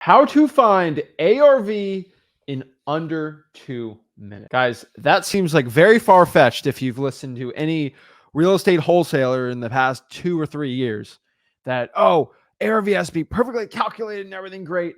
How to find ARV in under 2 minutes. Guys, that seems like very far-fetched if you've listened to any real estate wholesaler in the past 2 or 3 years that, oh, ARV has to be perfectly calculated and everything great.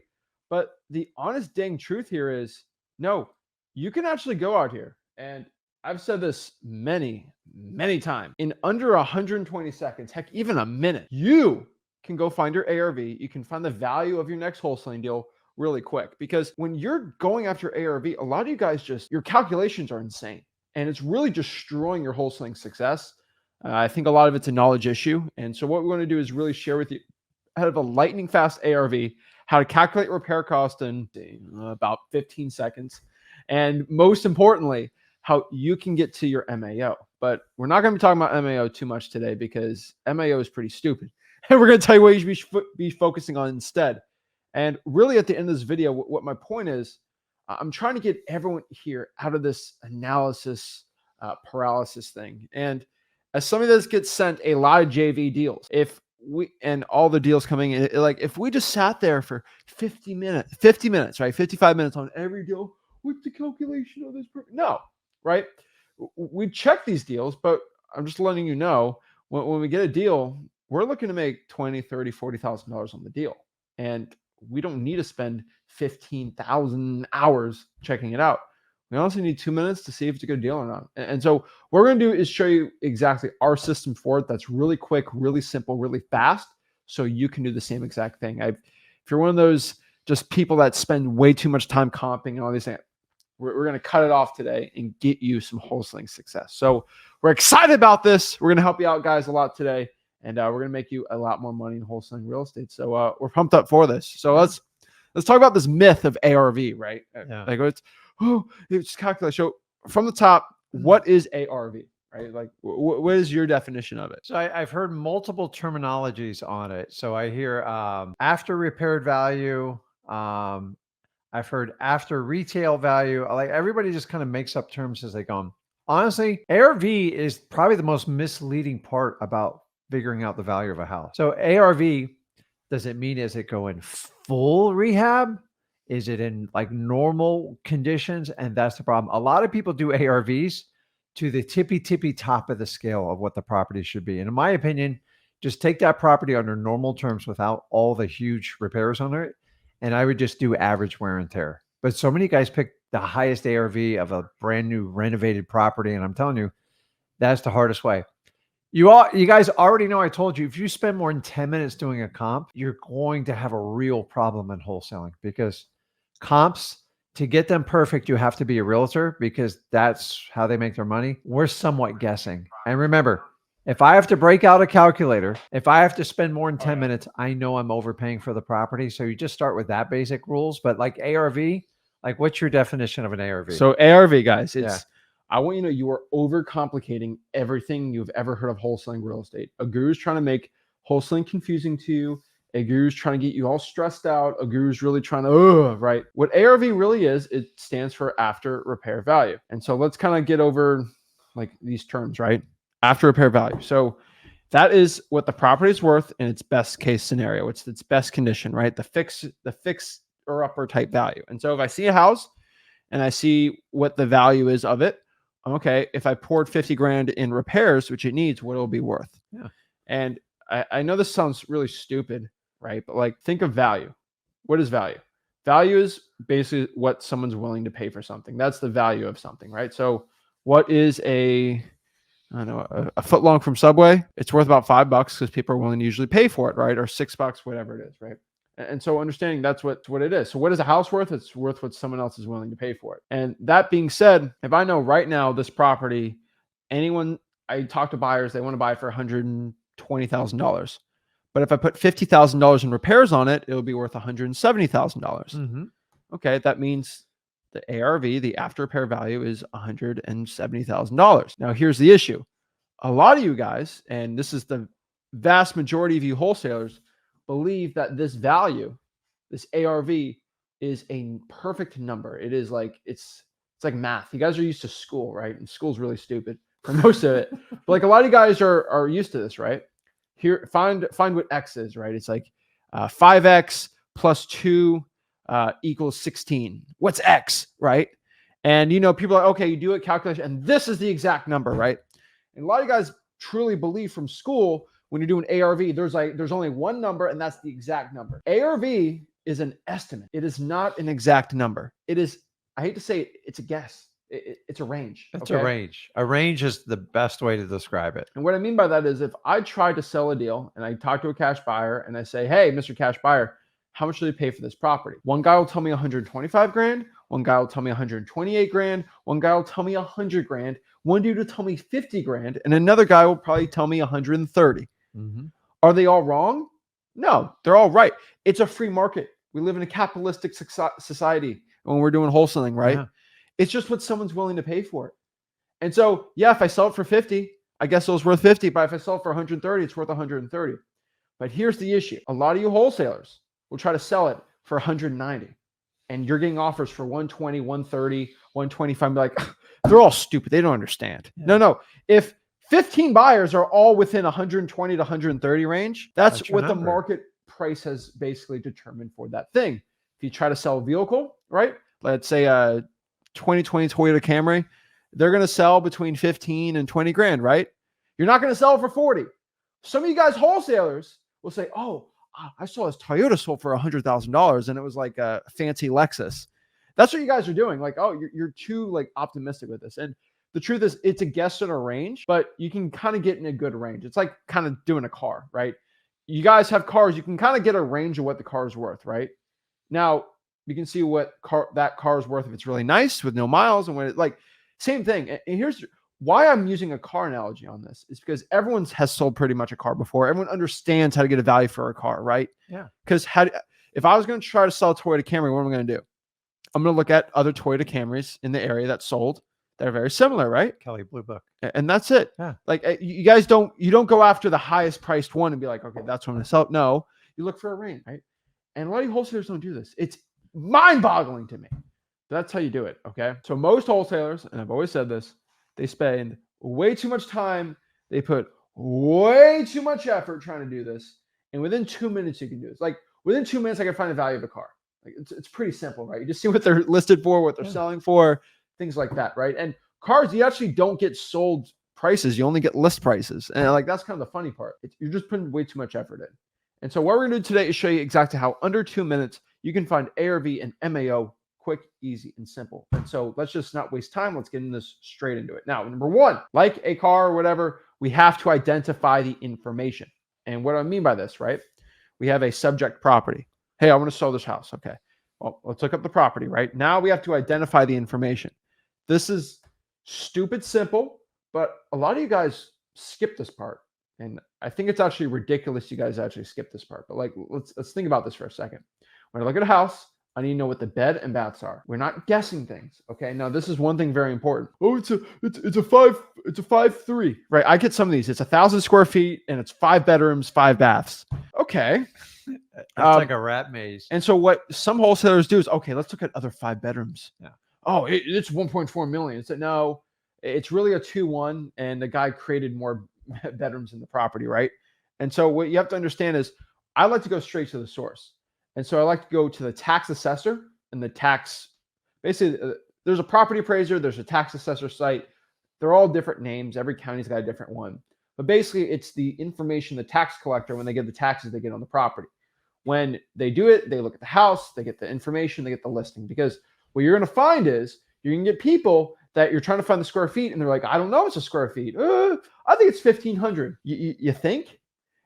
But the honest dang truth here is, no, you can actually go out here, and I've said this many, many times, in under 120 seconds, heck, even a minute, you can go find your ARV. You can find the value of your next wholesaling deal really quick, because when you're going after ARV, a lot of you guys your calculations are insane and it's really destroying your wholesaling success. I think a lot of it's a knowledge issue. And so what we want to do is really share with you out of a lightning fast ARV, how to calculate repair cost in about 15 seconds. And most importantly, how you can get to your MAO. But we're not going to be talking about MAO too much today because MAO is pretty stupid. And we're going to tell you what you should be focusing on instead. And really at the end of this video, what my point is, I'm trying to get everyone here out of this analysis paralysis thing. And as somebody that gets sent a lot of JV deals, and all the deals coming in, like if we just sat there for 50 minutes, right? 55 minutes on every deal, what's the calculation of this? No, right? We check these deals, but I'm just letting you know when we get a deal, we're looking to make $20,000, $30,000, $40,000 on the deal. And we don't need to spend 15,000 hours checking it out. We honestly need 2 minutes to see if it's a good deal or not. And so what we're going to do is show you exactly our system for it. That's really quick, really simple, really fast. So you can do the same exact thing. If you're one of those just people that spend way too much time comping and all these things, we're going to cut it off today and get you some wholesaling success. So we're excited about this. We're going to help you out, guys, a lot today. And we're going to make you a lot more money in wholesaling real estate. So we're pumped up for this. So let's talk about this myth of ARV, right? Yeah. Like it's calculation. So from the top, what is ARV, right? Like what is your definition of it? So I've heard multiple terminologies on it. So I hear after repaired value. I've heard after retail value. Like everybody just kind of makes up terms as they go. Honestly, ARV is probably the most misleading part about figuring out the value of a house. So ARV, does it mean, is it go in full rehab? Is it in like normal conditions? And that's the problem. A lot of people do ARVs to the tippy top of the scale of what the property should be. And in my opinion, just take that property under normal terms without all the huge repairs on it. And I would just do average wear and tear. But so many guys pick the highest ARV of a brand new renovated property. And I'm telling you, that's the hardest way. You guys already know, I told you, if you spend more than 10 minutes doing a comp, you're going to have a real problem in wholesaling, because comps, to get them perfect, you have to be a realtor, because that's how they make their money. We're somewhat guessing. And remember, if I have to break out a calculator, if I have to spend more than 10 minutes, I know I'm overpaying for the property. So you just start with that basic rules. But like ARV, like what's your definition of an ARV? So ARV, guys, I want you to know you are overcomplicating everything you've ever heard of wholesaling real estate. A guru's trying to make wholesaling confusing to you. A guru's trying to get you all stressed out. A guru's really trying to, right? What ARV really is, it stands for after repair value. And so let's kind of get over like these terms, right? After repair value. So that is what the property is worth in its best case scenario. It's its best condition, right? The fix or upper type value. And so if I see a house and I see what the value is of it, okay, if I poured 50 grand in repairs, which it needs, what it'll be worth. Yeah. And I know this sounds really stupid, right? But like, think of value. What is value? Value is basically what someone's willing to pay for something. That's the value of something, right? So what is a foot long from Subway? It's worth about $5 because people are willing to usually pay for it, right? Or $6, whatever it is, right? And so understanding that's what it is. So what is a house worth? It's worth what someone else is willing to pay for it. And that being said, if I know right now this property, I talk to buyers, they want to buy it for $120,000. But if I put $50,000 in repairs on it, it'll be worth $170,000. Mm-hmm. Okay, that means the ARV, the after repair value, is $170,000. Now here's the issue. A lot of you guys, and this is the vast majority of you wholesalers, believe that this value, this ARV, is a perfect number. It is like, it's like math. You guys are used to school, right? And school's really stupid for most of it. But like a lot of you guys are used to this, right? Here, find what X is, right? It's like 5X plus 2 equals 16. What's X, right? And, people are like, okay, you do a calculation, and this is the exact number, right? And a lot of you guys truly believe from school, when you're doing ARV, there's only one number, and that's the exact number. ARV is an estimate. It is not an exact number. It is, I hate to say it, it's a guess. It's a range. It's okay? a range. A range is the best way to describe it. And what I mean by that is if I try to sell a deal and I talk to a cash buyer and I say, hey, Mr. Cash Buyer, how much do you pay for this property? One guy will tell me 125 grand. One guy will tell me 128 grand. One guy will tell me 100 grand. One dude will tell me 50 grand. And another guy will probably tell me 130. Mm-hmm. Are they all wrong? No, they're all right. It's a free market. We live in a capitalistic society when we're doing wholesaling, right? Yeah. It's just what someone's willing to pay for it. And so, yeah, if I sell it for 50, I guess it was worth 50. But if I sell it for 130, it's worth 130. But here's the issue. A lot of you wholesalers will try to sell it for 190. And you're getting offers for 120, 130, 125. And be like, they're all stupid. They don't understand. Yeah. No. If 15 buyers are all within 120 to 130 range, that's what the market price has basically determined for that thing. If you try to sell a vehicle, right? Let's say a 2020 Toyota Camry, they're going to sell between 15 and 20 grand, right? You're not going to sell it for 40. Some of you guys wholesalers will say, oh, I saw this Toyota sold for $100,000 and it was like a fancy Lexus. That's what you guys are doing. Like, oh, you're too like optimistic with this. And the truth is it's a guess in a range, but you can kind of get in a good range. It's like kind of doing a car, right? You guys have cars. You can kind of get a range of what the car is worth, right? Now, you can see what that car is worth if it's really nice with no miles and when it like same thing. And here's why I'm using a car analogy on this is because everyone has sold pretty much a car before. Everyone understands how to get a value for a car, right? Yeah. Because if I was going to try to sell a Toyota Camry, what am I going to do? I'm going to look at other Toyota Camrys in the area that sold that are very similar, right? Kelley Blue Book. And that's it. Yeah. Like you guys don't go after the highest priced one and be like, okay, that's what I'm going to sell. No, you look for a range, right? And a lot of you wholesalers don't do this. It's mind-boggling to me. That's how you do it, okay? So most wholesalers, and I've always said this, they spend way too much time. They put way too much effort trying to do this. And within 2 minutes, you can do this. Like within 2 minutes, I can find the value of a car. Like it's pretty simple, right? You just see what they're listed for, what they're selling for, things like that, right? And cars, you actually don't get sold prices. You only get list prices. And like that's kind of the funny part. You're just putting way too much effort in. And so what we're going to do today is show you exactly how under 2 minutes, you can find ARV and MAO quick, easy, and simple. And so let's just not waste time. Let's get in this straight into it. Now, number one, like a car or whatever, we have to identify the information. And what do I mean by this, right? We have a subject property. Hey, I want to sell this house. Okay. Well, let's look up the property, right? Now we have to identify the information. This is stupid simple, but a lot of you guys skip this part. And I think it's actually ridiculous you guys actually skip this part. But like, let's think about this for a second. When I look at a house, I need to know what the bed and baths are. We're not guessing things. Okay. Now this is one thing very important. Oh, it's a 5.3, right? I get some of these. It's 1,000 square feet and it's 5 bedrooms, 5 baths. Okay. That's like a rat maze. And so what some wholesalers do is, okay, let's look at other 5 bedrooms. Yeah. Oh, it's 1.4 million. It's no, it's really a 2-1 and the guy created more bedrooms in the property, right? And so what you have to understand is I like to go straight to the source. And so I like to go to the tax assessor and the tax, basically there's a property appraiser, there's a tax assessor site. They're all different names. Every county's got a different one. But basically it's the information the tax collector, when they get the taxes they get on the property. When they do it, they look at the house, they get the information, they get the listing. Because what you're going to find is you're going to get people that you're trying to find the square feet and they're like, I don't know, it's a square feet. I think it's 1,500. You think?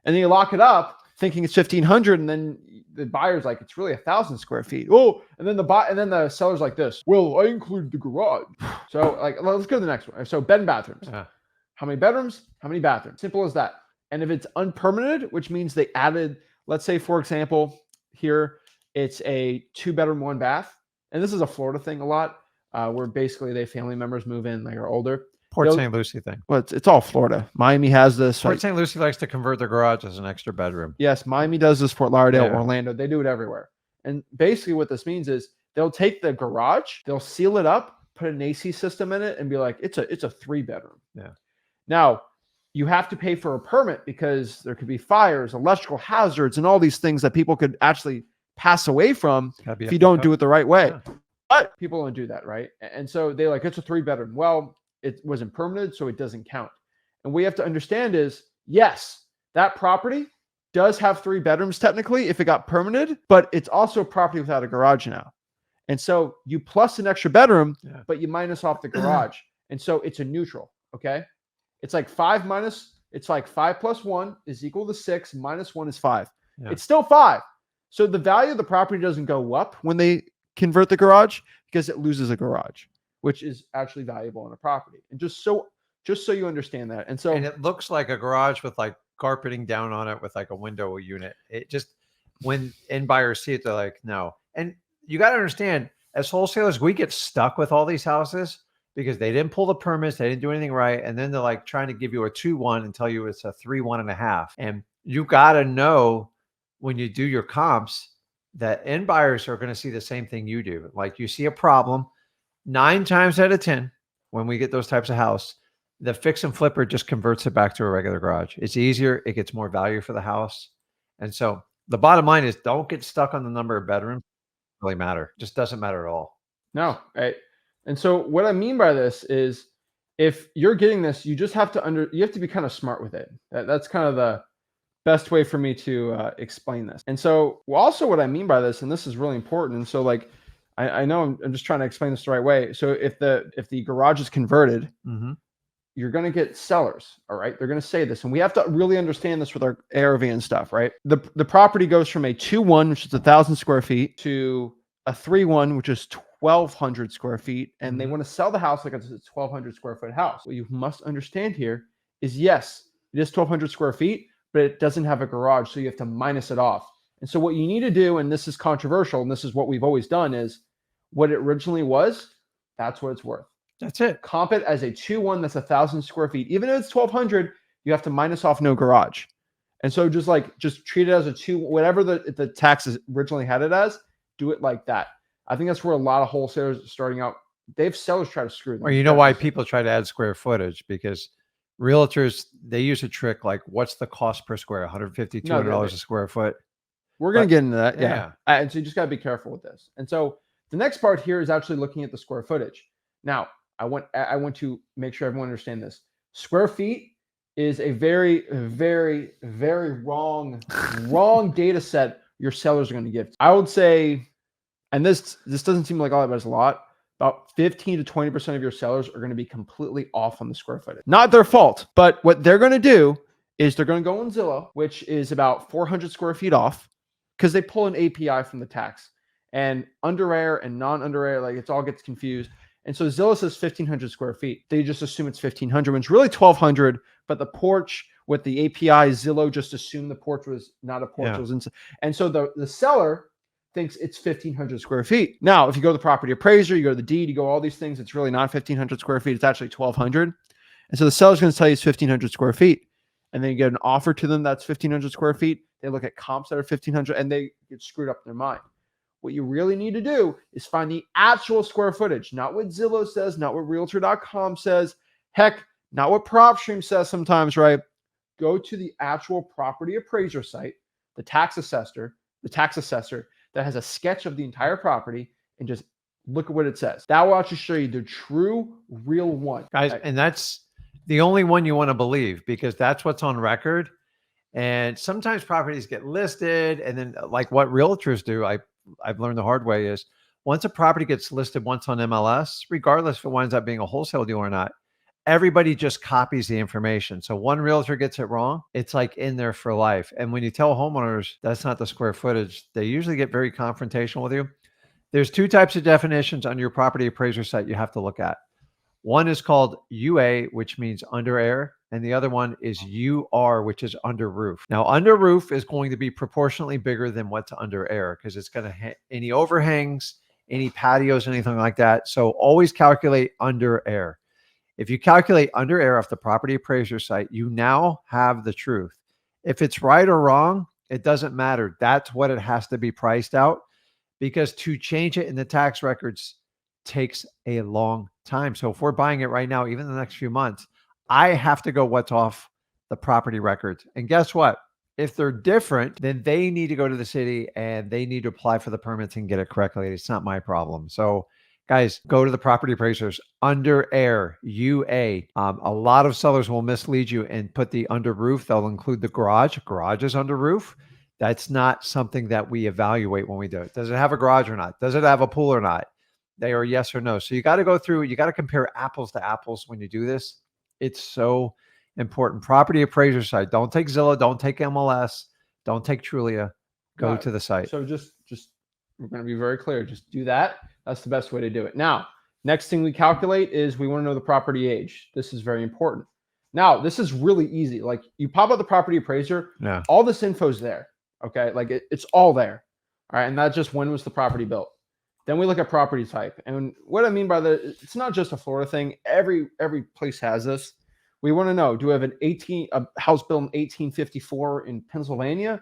And then you lock it up thinking it's 1,500 and then the buyer's like, it's really 1,000 square feet. Oh, and then the seller's like this. Well, I included the garage. So like, let's go to the next one. So bed and bathrooms. How many bedrooms? How many bathrooms? Simple as that. And if it's unpermitted, which means they added, let's say, for example, here, it's a 2-bedroom, 1 bath. And this is a Florida thing a lot, where basically they family members move in, they are older. Port St. Lucie thing. Well, it's all Florida. Miami has this. Port St. Lucie likes to convert their garage as an extra bedroom. Yes, Miami does this. Fort Lauderdale, Orlando, they do it everywhere. And basically what this means is they'll take the garage, they'll seal it up, put an AC system in it and be like, it's a 3-bedroom. Yeah. Now, you have to pay for a permit because there could be fires, electrical hazards, and all these things that people could actually pass away from Gotta be if up you to don't code. do it the right way. Yeah. But people don't do that, right? And so they like, it's a 3-bedroom. Well, it wasn't permitted, so it doesn't count. And we have to understand is, yes, that property does have 3 bedrooms technically if it got permitted, but it's also a property without a garage now. And so you plus an extra bedroom, Yeah. but you minus off the garage. And so it's a neutral, okay? It's like 5 plus 1 is equal to 6, minus 1 is 5. Yeah. It's still 5. So the value of the property doesn't go up when they convert the garage because it loses a garage, which is actually valuable on a property. And just so you understand that. And so And it looks like a garage with like carpeting down on it with like a window unit. It just, when end buyers see it, they're like, no. And you got to understand, as wholesalers, we get stuck with all these houses because they didn't pull the permits, they didn't do anything right. And then they're like trying to give you a 2-1 and tell you it's a 3-1.5. And you got to know when you do your comps that end buyers are going to see the same thing you do. Like you see a problem 9 times out of 10, when we get those types of house, the fix and flipper just converts it back to a regular garage. It's easier. It gets more value for the house. And so the bottom line is, don't get stuck on the number of bedrooms. It doesn't really matter. It just doesn't matter at all. no, right? And so what I mean by this is, if you're getting this, you just have to you have to be kind of smart with it. That's kind of the best way for me to explain this. And so also what I mean by this, and this is really important. And so like, I know I'm just trying to explain this the right way. So if the garage is converted, you're going to get sellers. All right. They're going to say this, and we have to really understand this with our ARV and stuff, right? The property goes from a 2-1, which is 1,000 square feet, to a 3-1, which is 1,200 square feet. And they want to sell the house like it's a 1,200 square foot house. What you must understand here is, yes, it is 1,200 square feet, but it doesn't have a garage. So you have to minus it off. And so what you need to do, and this is controversial, and this is what we've always done, is what it originally was, that's what it's worth. That's it. Comp it as a 2-1 that's 1,000 square feet. Even if it's 1,200, you have to minus off no garage. And so just treat it as a 2, whatever the taxes originally had it as, do it like that. I think that's where a lot of wholesalers starting out, they have sellers try to screw them. Or you know why people try to add square footage? Because realtors, they use a trick like, what's the cost per square? $150, $200 a square foot. We're going to get into that. Yeah. And so you just got to be careful with this. And so the next part here is actually looking at the square footage. Now, I want to make sure everyone understands this. Square feet is a very, very, very wrong data set your sellers are going to give. I would say, and this doesn't seem like all that, but it's a lot, about 15 to 20% of your sellers are going to be completely off on the square footage. Not their fault, but what they're going to do is they're going to go on Zillow, which is about 400 square feet off, because they pull an API from the tax. And under air and non-under air, like it all gets confused. And so Zillow says 1,500 square feet. They just assume it's 1,500, when it's really 1,200. But the porch with the API, Zillow just assumed the porch was not a porch. Yeah. And so the seller thinks it's 1,500 square feet. Now, if you go to the property appraiser, you go to the deed, you go all these things, it's really not 1,500 square feet. It's actually 1,200. And so the seller's going to tell you it's 1,500 square feet. And then you get an offer to them that's 1,500 square feet. They look at comps that are 1,500 and they get screwed up in their mind. What you really need to do is find the actual square footage, not what Zillow says, not what Realtor.com says, heck, not what PropStream says sometimes, right? Go to the actual property appraiser site, the tax assessor that has a sketch of the entire property, and just look at what it says. That will actually show you the true, real one. Guys, and that's the only one you want to believe, because that's what's on record. And sometimes properties get listed, and then like what realtors do, I've learned the hard way, is once a property gets listed once on MLS, regardless if it winds up being a wholesale deal or not, everybody just copies the information. So one realtor gets it wrong, it's like in there for life. And when you tell homeowners that's not the square footage, they usually get very confrontational with you. There's 2 types of definitions on your property appraiser site you have to look at. One is called UA, which means under air, and the other one is UR, which is under roof. Now, under roof is going to be proportionally bigger than what's under air, because it's going to any overhangs, any patios, anything like that. So always calculate under air. If you calculate under air off the property appraiser site, you now have the truth. If it's right or wrong, it doesn't matter. That's what it has to be priced out, because to change it in the tax records takes a long time. So if we're buying it right now, even in the next few months, I have to go what's off the property records. And guess what? If they're different, then they need to go to the city and they need to apply for the permits and get it correctly. It's not my problem. So guys, go to the property appraisers under air UA. A lot of sellers will mislead you and put the under roof. They'll include the garage. Garage is under roof. That's not something that we evaluate when we do it. Does it have a garage or not? Does it have a pool or not? They are yes or no. So you got to go through, you got to compare apples to apples when you do this. It's so important. Property appraiser site. Don't take Zillow. Don't take MLS. Don't take TWILIO. Go to the site. So just we're going to be very clear. Just do that. That's the best way to do it. Now, next thing we calculate is we want to know the property age. This is very important. Now, this is really easy. Like you pop out the property appraiser. Yeah. All this info's there. Okay. Like it's all there. All right. And that's just when was the property built. Then we look at property type. And what I mean by that, it's not just a Florida thing. Every place has this. We want to know, do we have a house built in 1854 in Pennsylvania?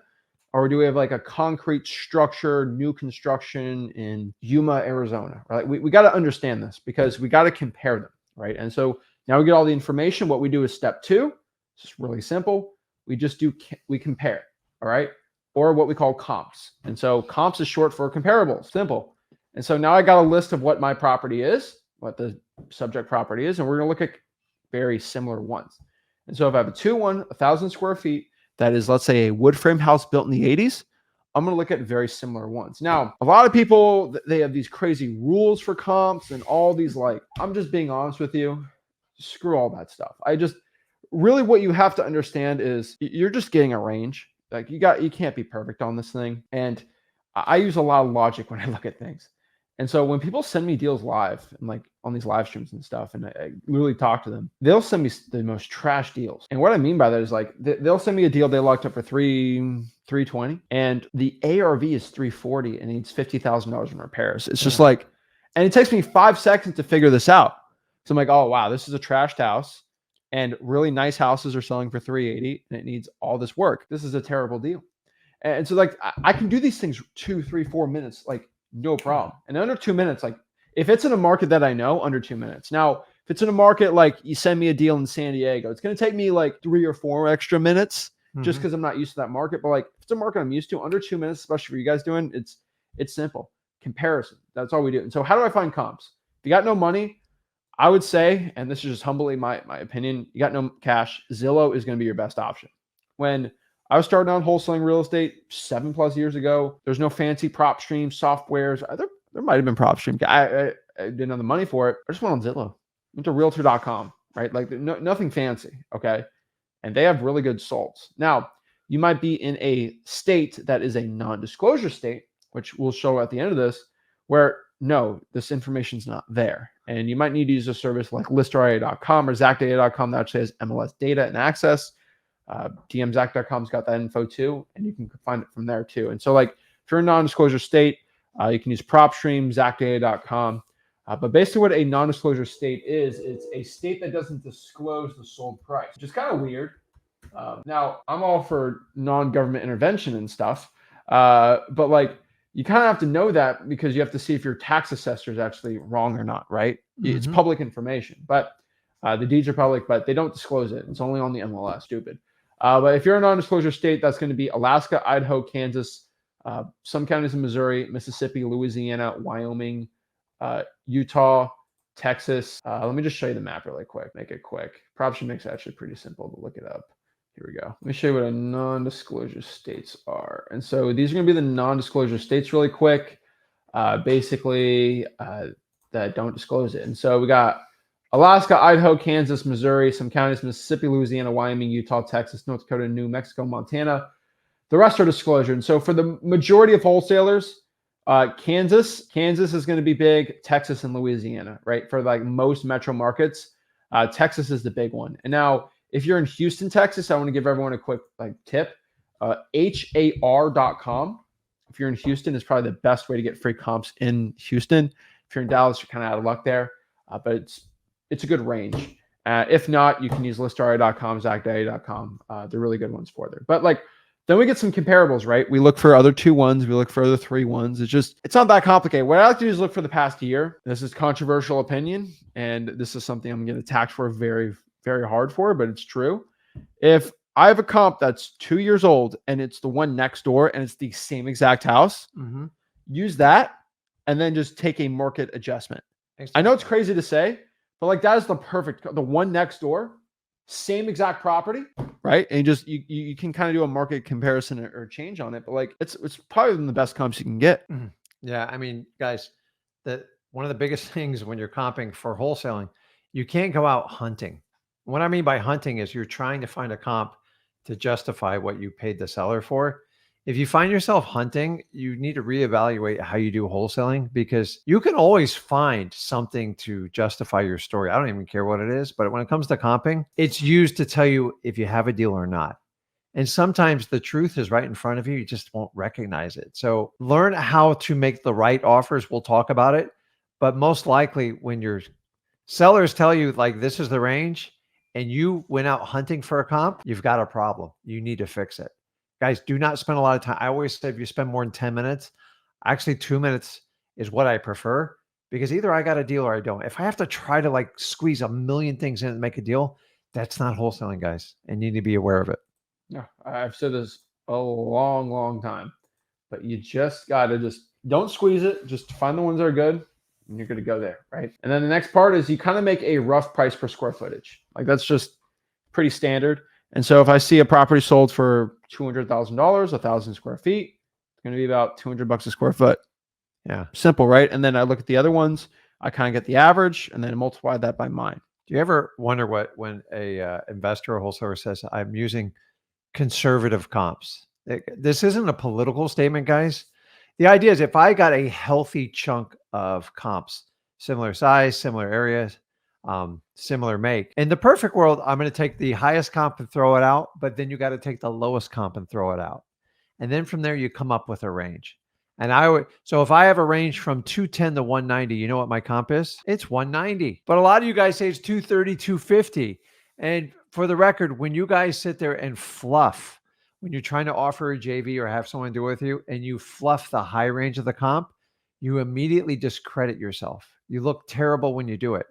Or do we have like a concrete structure, new construction in Yuma, Arizona? Right? We got to understand this because we got to compare them, right? And so now we get all the information. What we do is step 2. It's just really simple. We compare, all right? Or what we call comps. And so comps is short for comparables, simple. And so now I got a list of what my property is, what the subject property is, and we're going to look at very similar ones. And so if I have a 1,000 square feet, that is, let's say, a wood frame house built in the 80s, I'm going to look at very similar ones. Now, a lot of people, they have these crazy rules for comps and all these, like, I'm just being honest with you, screw all that stuff. Really what you have to understand is you're just getting a range. Like you can't be perfect on this thing. And I use a lot of logic when I look at things. And so when people send me deals live and like on these live streams and stuff, and I literally talk to them, they'll send me the most trash deals. And what I mean by that is like, they'll send me a deal they locked up for $320 and the ARV is $340 and needs $50,000 in repairs. It's just like, and it takes me 5 seconds to figure this out. So I'm like, oh, wow, this is a trashed house and really nice houses are selling for $380 and it needs all this work. This is a terrible deal. And so like, I can do these things 2, 3, 4 minutes, like, no problem. And under 2 minutes, like if it's in a market that I know, under 2 minutes. Now, if it's in a market like you send me a deal in San Diego, it's going to take me like 3 or 4 extra minutes just because I'm not used to that market. But like if it's a market I'm used to, under 2 minutes, especially for you guys doing, it's simple. Comparison. That's all we do. And so how do I find comps? If you got no money, I would say, and this is just humbly my opinion, you got no cash, Zillow is going to be your best option. When I was starting on wholesaling real estate 7+ years ago. There's no fancy PropStream softwares. There might have been PropStream. I didn't have the money for it. I just went on Zillow. Went to Realtor.com, right? Like nothing fancy, okay? And they have really good solds. Now, you might be in a state that is a non-disclosure state, which we'll show at the end of this, where no, this information's not there. And you might need to use a service like ListRIA.com or ZachData.com that actually has MLS data and access. DMZach.com's got that info too, and you can find it from there too. And so like if you're in a non-disclosure state, you can use PropStream, ZachData.com. But basically what a non-disclosure state is, it's a state that doesn't disclose the sold price, which is kind of weird. Now I'm all for non-government intervention and stuff. But like you kind of have to know that because you have to see if your tax assessor is actually wrong or not, right? It's public information, but the deeds are public, but they don't disclose it. It's only on the MLS. Stupid. But if you're a non-disclosure state, that's going to be Alaska, Idaho, Kansas, some counties in Missouri, Mississippi, Louisiana, Wyoming, Utah, Texas. Let me just show you the map really quick. Make it quick. PropStream makes it actually pretty simple to look it up. Here we go. Let me show you what a non-disclosure states are. And so these are going to be the non-disclosure states really quick. Basically, that don't disclose it. And so we got Alaska, Idaho, Kansas, Missouri, some counties, Mississippi, Louisiana, Wyoming, Utah, Texas, North Dakota, New Mexico, Montana. The rest are disclosure. And so for the majority of wholesalers, Kansas is going to be big, Texas and Louisiana, right? For like most metro markets, Texas is the big one. And now if you're in Houston, Texas, I want to give everyone a quick like tip. HAR.com. If you're in Houston, is probably the best way to get free comps in Houston. If you're in Dallas, you're kind of out of luck there, but it's a good range. If not, you can use ListRIA.com, ZachData.com. They're really good ones for there. But like, then we get some comparables, right? We look for other 2-1s. We look for other 3-1s. It's not that complicated. What I like to do is look for the past year. This is controversial opinion, and this is something I'm going to attack for very, very hard for, but it's true. If I have a comp that's 2 years old and it's the one next door and it's the same exact house. Mm-hmm. Use that and then just take a market adjustment. Exactly. I know it's crazy to say, but like that is the perfect, the one next door, same exact property, right? And you can kind of do a market comparison or change on it, but like it's probably one of the best comps you can get. Mm-hmm. Yeah, I mean, guys, one of the biggest things when you're comping for wholesaling, you can't go out hunting. What I mean by hunting is you're trying to find a comp to justify what you paid the seller for. If you find yourself hunting, you need to reevaluate how you do wholesaling, because you can always find something to justify your story. I don't even care what it is, but when it comes to comping, it's used to tell you if you have a deal or not. And sometimes the truth is right in front of you. You just won't recognize it. So learn how to make the right offers. We'll talk about it. But most likely when your sellers tell you like, this is the range, and you went out hunting for a comp, you've got a problem. You need to fix it. Guys, do not spend a lot of time. I always say if you spend more than 10 minutes, actually 2 minutes is what I prefer, because either I got a deal or I don't. If I have to try to like squeeze a million things in and make a deal, that's not wholesaling, guys. And you need to be aware of it. Yeah, I've said this a long time, but you just got to don't squeeze it. Just find the ones that are good and you're going to go there, right? And then the next part is you kind of make a rough price per square footage. Like that's just pretty standard. And so if I see a property sold for $200,000, 1,000 square feet, it's going to be about $200 a square foot. Yeah. Simple, right? And then I look at the other ones, I kind of get the average and then multiply that by mine. Do you ever wonder when a investor or wholesaler says, I'm using conservative comps? This isn't a political statement, guys. The idea is if I got a healthy chunk of comps, similar size, similar areas, similar make, in the perfect world, I'm going to take the highest comp and throw it out, but then you got to take the lowest comp and throw it out. And then from there, you come up with a range. And so if I have a range from 210 to 190, you know what my comp is? It's 190. But a lot of you guys say it's 230, 250. And for the record, when you guys sit there and fluff, when you're trying to offer a JV or have someone do it with you and you fluff the high range of the comp, you immediately discredit yourself. You look terrible when you do it.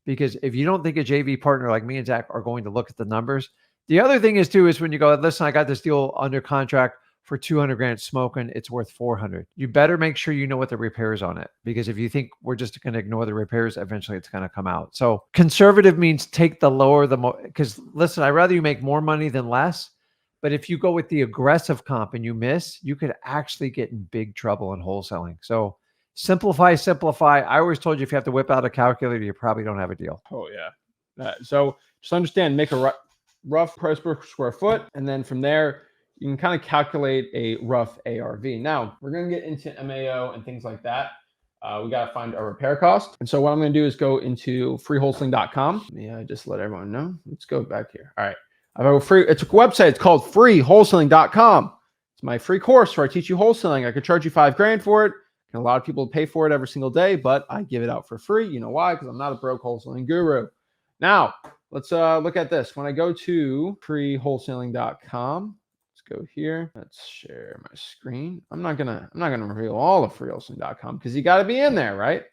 Because if you don't think a JV partner like me and Zach are going to look at the numbers, the other thing is too, is when you go, listen, I got this deal under contract for 200 grand smoking, it's worth 400. You better make sure you know what the repairs on it, because if you think we're just going to ignore the repairs, eventually it's going to come out. So conservative means take the lower, because listen, I'd rather you make more money than less. But if you go with the aggressive comp and you miss, you could actually get in big trouble in wholesaling. So simplify. I always told you, if you have to whip out a calculator, you probably don't have a deal. Oh yeah. So just understand, make a rough price per square foot. And then from there, you can kind of calculate a rough ARV. Now we're going to get into MAO and things like that. We got to find a repair cost. And so what I'm going to do is go into freewholesaling.com. Yeah, just let everyone know. Let's go back here. All right. I have it's a website. It's called freewholesaling.com. It's my free course where I teach you wholesaling. I could charge you $5,000 for it. And a lot of people pay for it every single day, but I give it out for free. You know why? Because I'm not a broke wholesaling guru. Now let's look at this. When I go to freewholesaling.com, go here. Let's share my screen. I'm not gonna reveal all of freewholesaling.com because you got to be in there, right?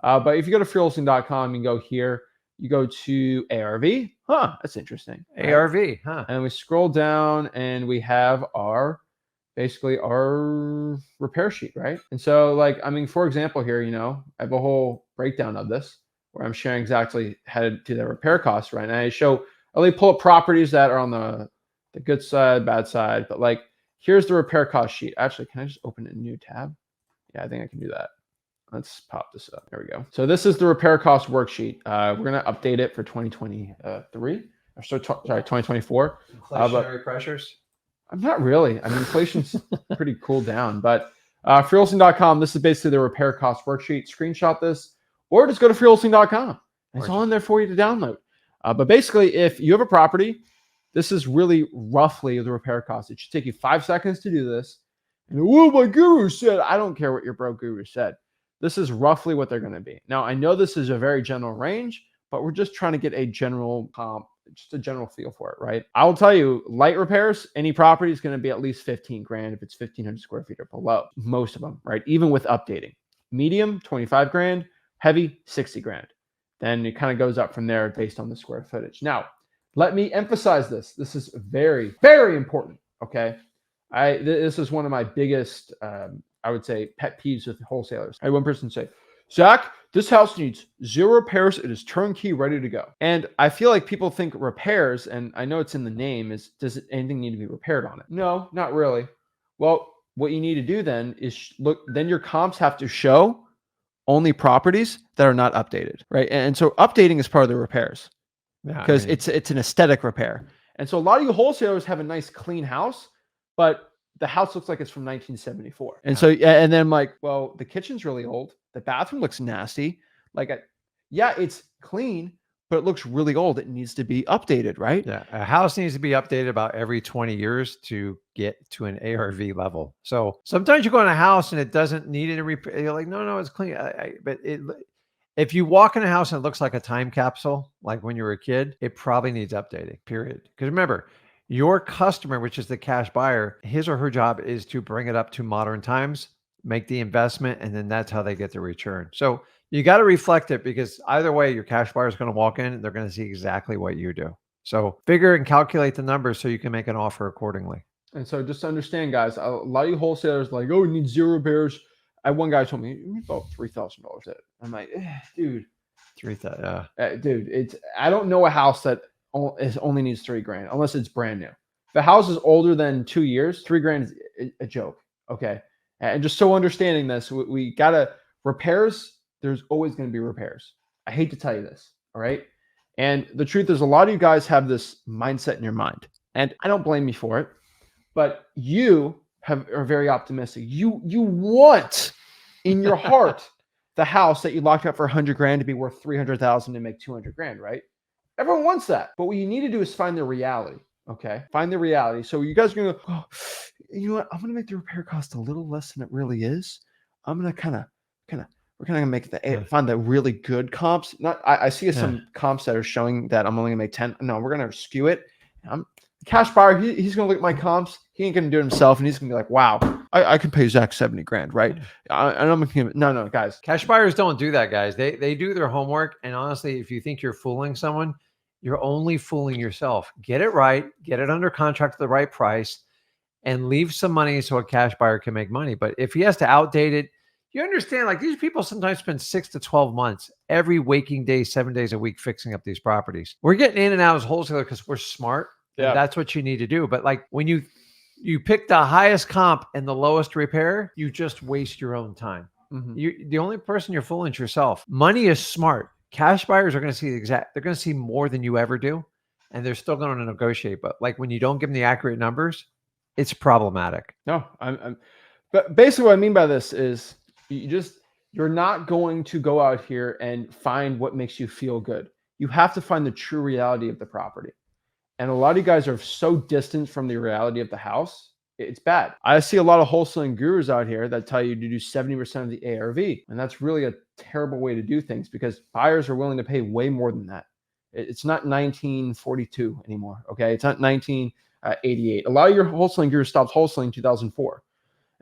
But if you go to freewholesaling.com, you go here, you go to ARV. That's interesting. ARV, right? And we scroll down and we have basically our repair sheet, right? And so like, I mean, for example here, I have a whole breakdown of this where I'm sharing exactly how to do the repair costs, right? And I only pull up properties that are on the good side, bad side, but like, here's the repair cost sheet. Actually, can I just open a new tab? Yeah, I think I can do that. Let's pop this up. There we go. So this is the repair cost worksheet. We're going to update it for 2023. Sorry, 2024. Inflationary pressures? I'm not really. I mean, inflation's pretty cooled down, but freewholesaling.com, this is basically the repair cost worksheet. Screenshot this, or just go to freewholesaling.com. It's all in there for you to download. But basically, if you have a property, this is really roughly the repair cost. It should take you 5 seconds to do this. And my guru said, I don't care what your broke guru said. This is roughly what they're going to be. Now, I know this is a very general range, but we're just trying to get a general comp, just a general feel for it, right? I will tell you, light repairs, any property is going to be at least 15 grand if it's 1,500 square feet or below. Most of them, right? Even with updating. Medium, 25 grand. Heavy, 60 grand. Then it kind of goes up from there based on the square footage. Now, Let me emphasize this. This is very, very important. Okay. This is one of my biggest, I would say, pet peeves with wholesalers. I had one person say, Zach, this house needs 0 repairs. It is turnkey, ready to go. And I feel like people think repairs, and I know it's in the name, does anything need to be repaired on it? No, not really. Well, what you need to do then is look, then your comps have to show only properties that are not updated, right? And so updating is part of the repairs because it's an aesthetic repair. And so a lot of you wholesalers have a nice clean house, but the house looks like it's from 1974. And so, and then I'm like, well, the kitchen's really old. The bathroom looks nasty. Like, yeah, it's clean, but it looks really old. It needs to be updated, right? Yeah. A house needs to be updated about every 20 years to get to an ARV level. So sometimes you go in a house and it doesn't need any repair. You're like, no, it's clean. But if you walk in a house and it looks like a time capsule, like when you were a kid, it probably needs updating, period. Because remember, your customer, which is the cash buyer, his or her job is to bring it up to modern times, make the investment, and then that's how they get the return. So you got to reflect it, because either way, your cash buyer is going to walk in and they're going to see exactly what you do. So figure and calculate the numbers so you can make an offer accordingly. And so just to understand, guys, a lot of you wholesalers like, oh, we need 0 repairs. One guy told me about $3,000. I'm like, dude, $3,000. Dude, I don't know a house that only needs $3,000 unless it's brand new. If the house is older than 2 years, $3,000 is a joke. Okay. And just so understanding this, we gotta repairs. There's always going to be repairs. I hate to tell you this. All right. And the truth is, a lot of you guys have this mindset in your mind, and I don't blame you for it, but you are very optimistic. You want in your heart the house that you locked up for $100,000 to be worth $300,000 and make $200,000, right? Everyone wants that. But what you need to do is find the reality. Okay. Find the reality. So you guys are going to go, oh, you know what? I'm going to make the repair cost a little less than it really is. I'm going to we're going to make find the really good comps. I see some comps that are showing that I'm only going to make 10. No, we're going to skew it. The cash buyer, he's going to look at my comps. He ain't going to do it himself. And he's going to be like, wow, I can pay Zach $70,000, right? And I'm going to, no, guys. Cash buyers don't do that, guys. They do their homework. And honestly, if you think you're fooling someone, you're only fooling yourself. Get it right, get it under contract at the right price, and leave some money so a cash buyer can make money. But if he has to outdate it, you understand, like, these people sometimes spend 6 to 12 months every waking day, 7 days a week fixing up these properties. We're getting in and out as wholesaler because we're smart. Yeah. And that's what you need to do. But like when you pick the highest comp and the lowest repair, you just waste your own time. Mm-hmm. The only person you're fooling is yourself. Money is smart. Cash buyers are going to see they're going to see more than you ever do, and they're still going to negotiate. But like when you don't give them the accurate numbers, it's problematic. No, but basically what I mean by this is you're not going to go out here and find what makes you feel good. You have to find the true reality of the property. And a lot of you guys are so distant from the reality of the house. It's bad. I see a lot of wholesaling gurus out here that tell you to do 70% of the ARV. And that's really a terrible way to do things, because buyers are willing to pay way more than that. It's not 1942 anymore. Okay. It's not 1988. A lot of your wholesaling gurus stopped wholesaling in 2004.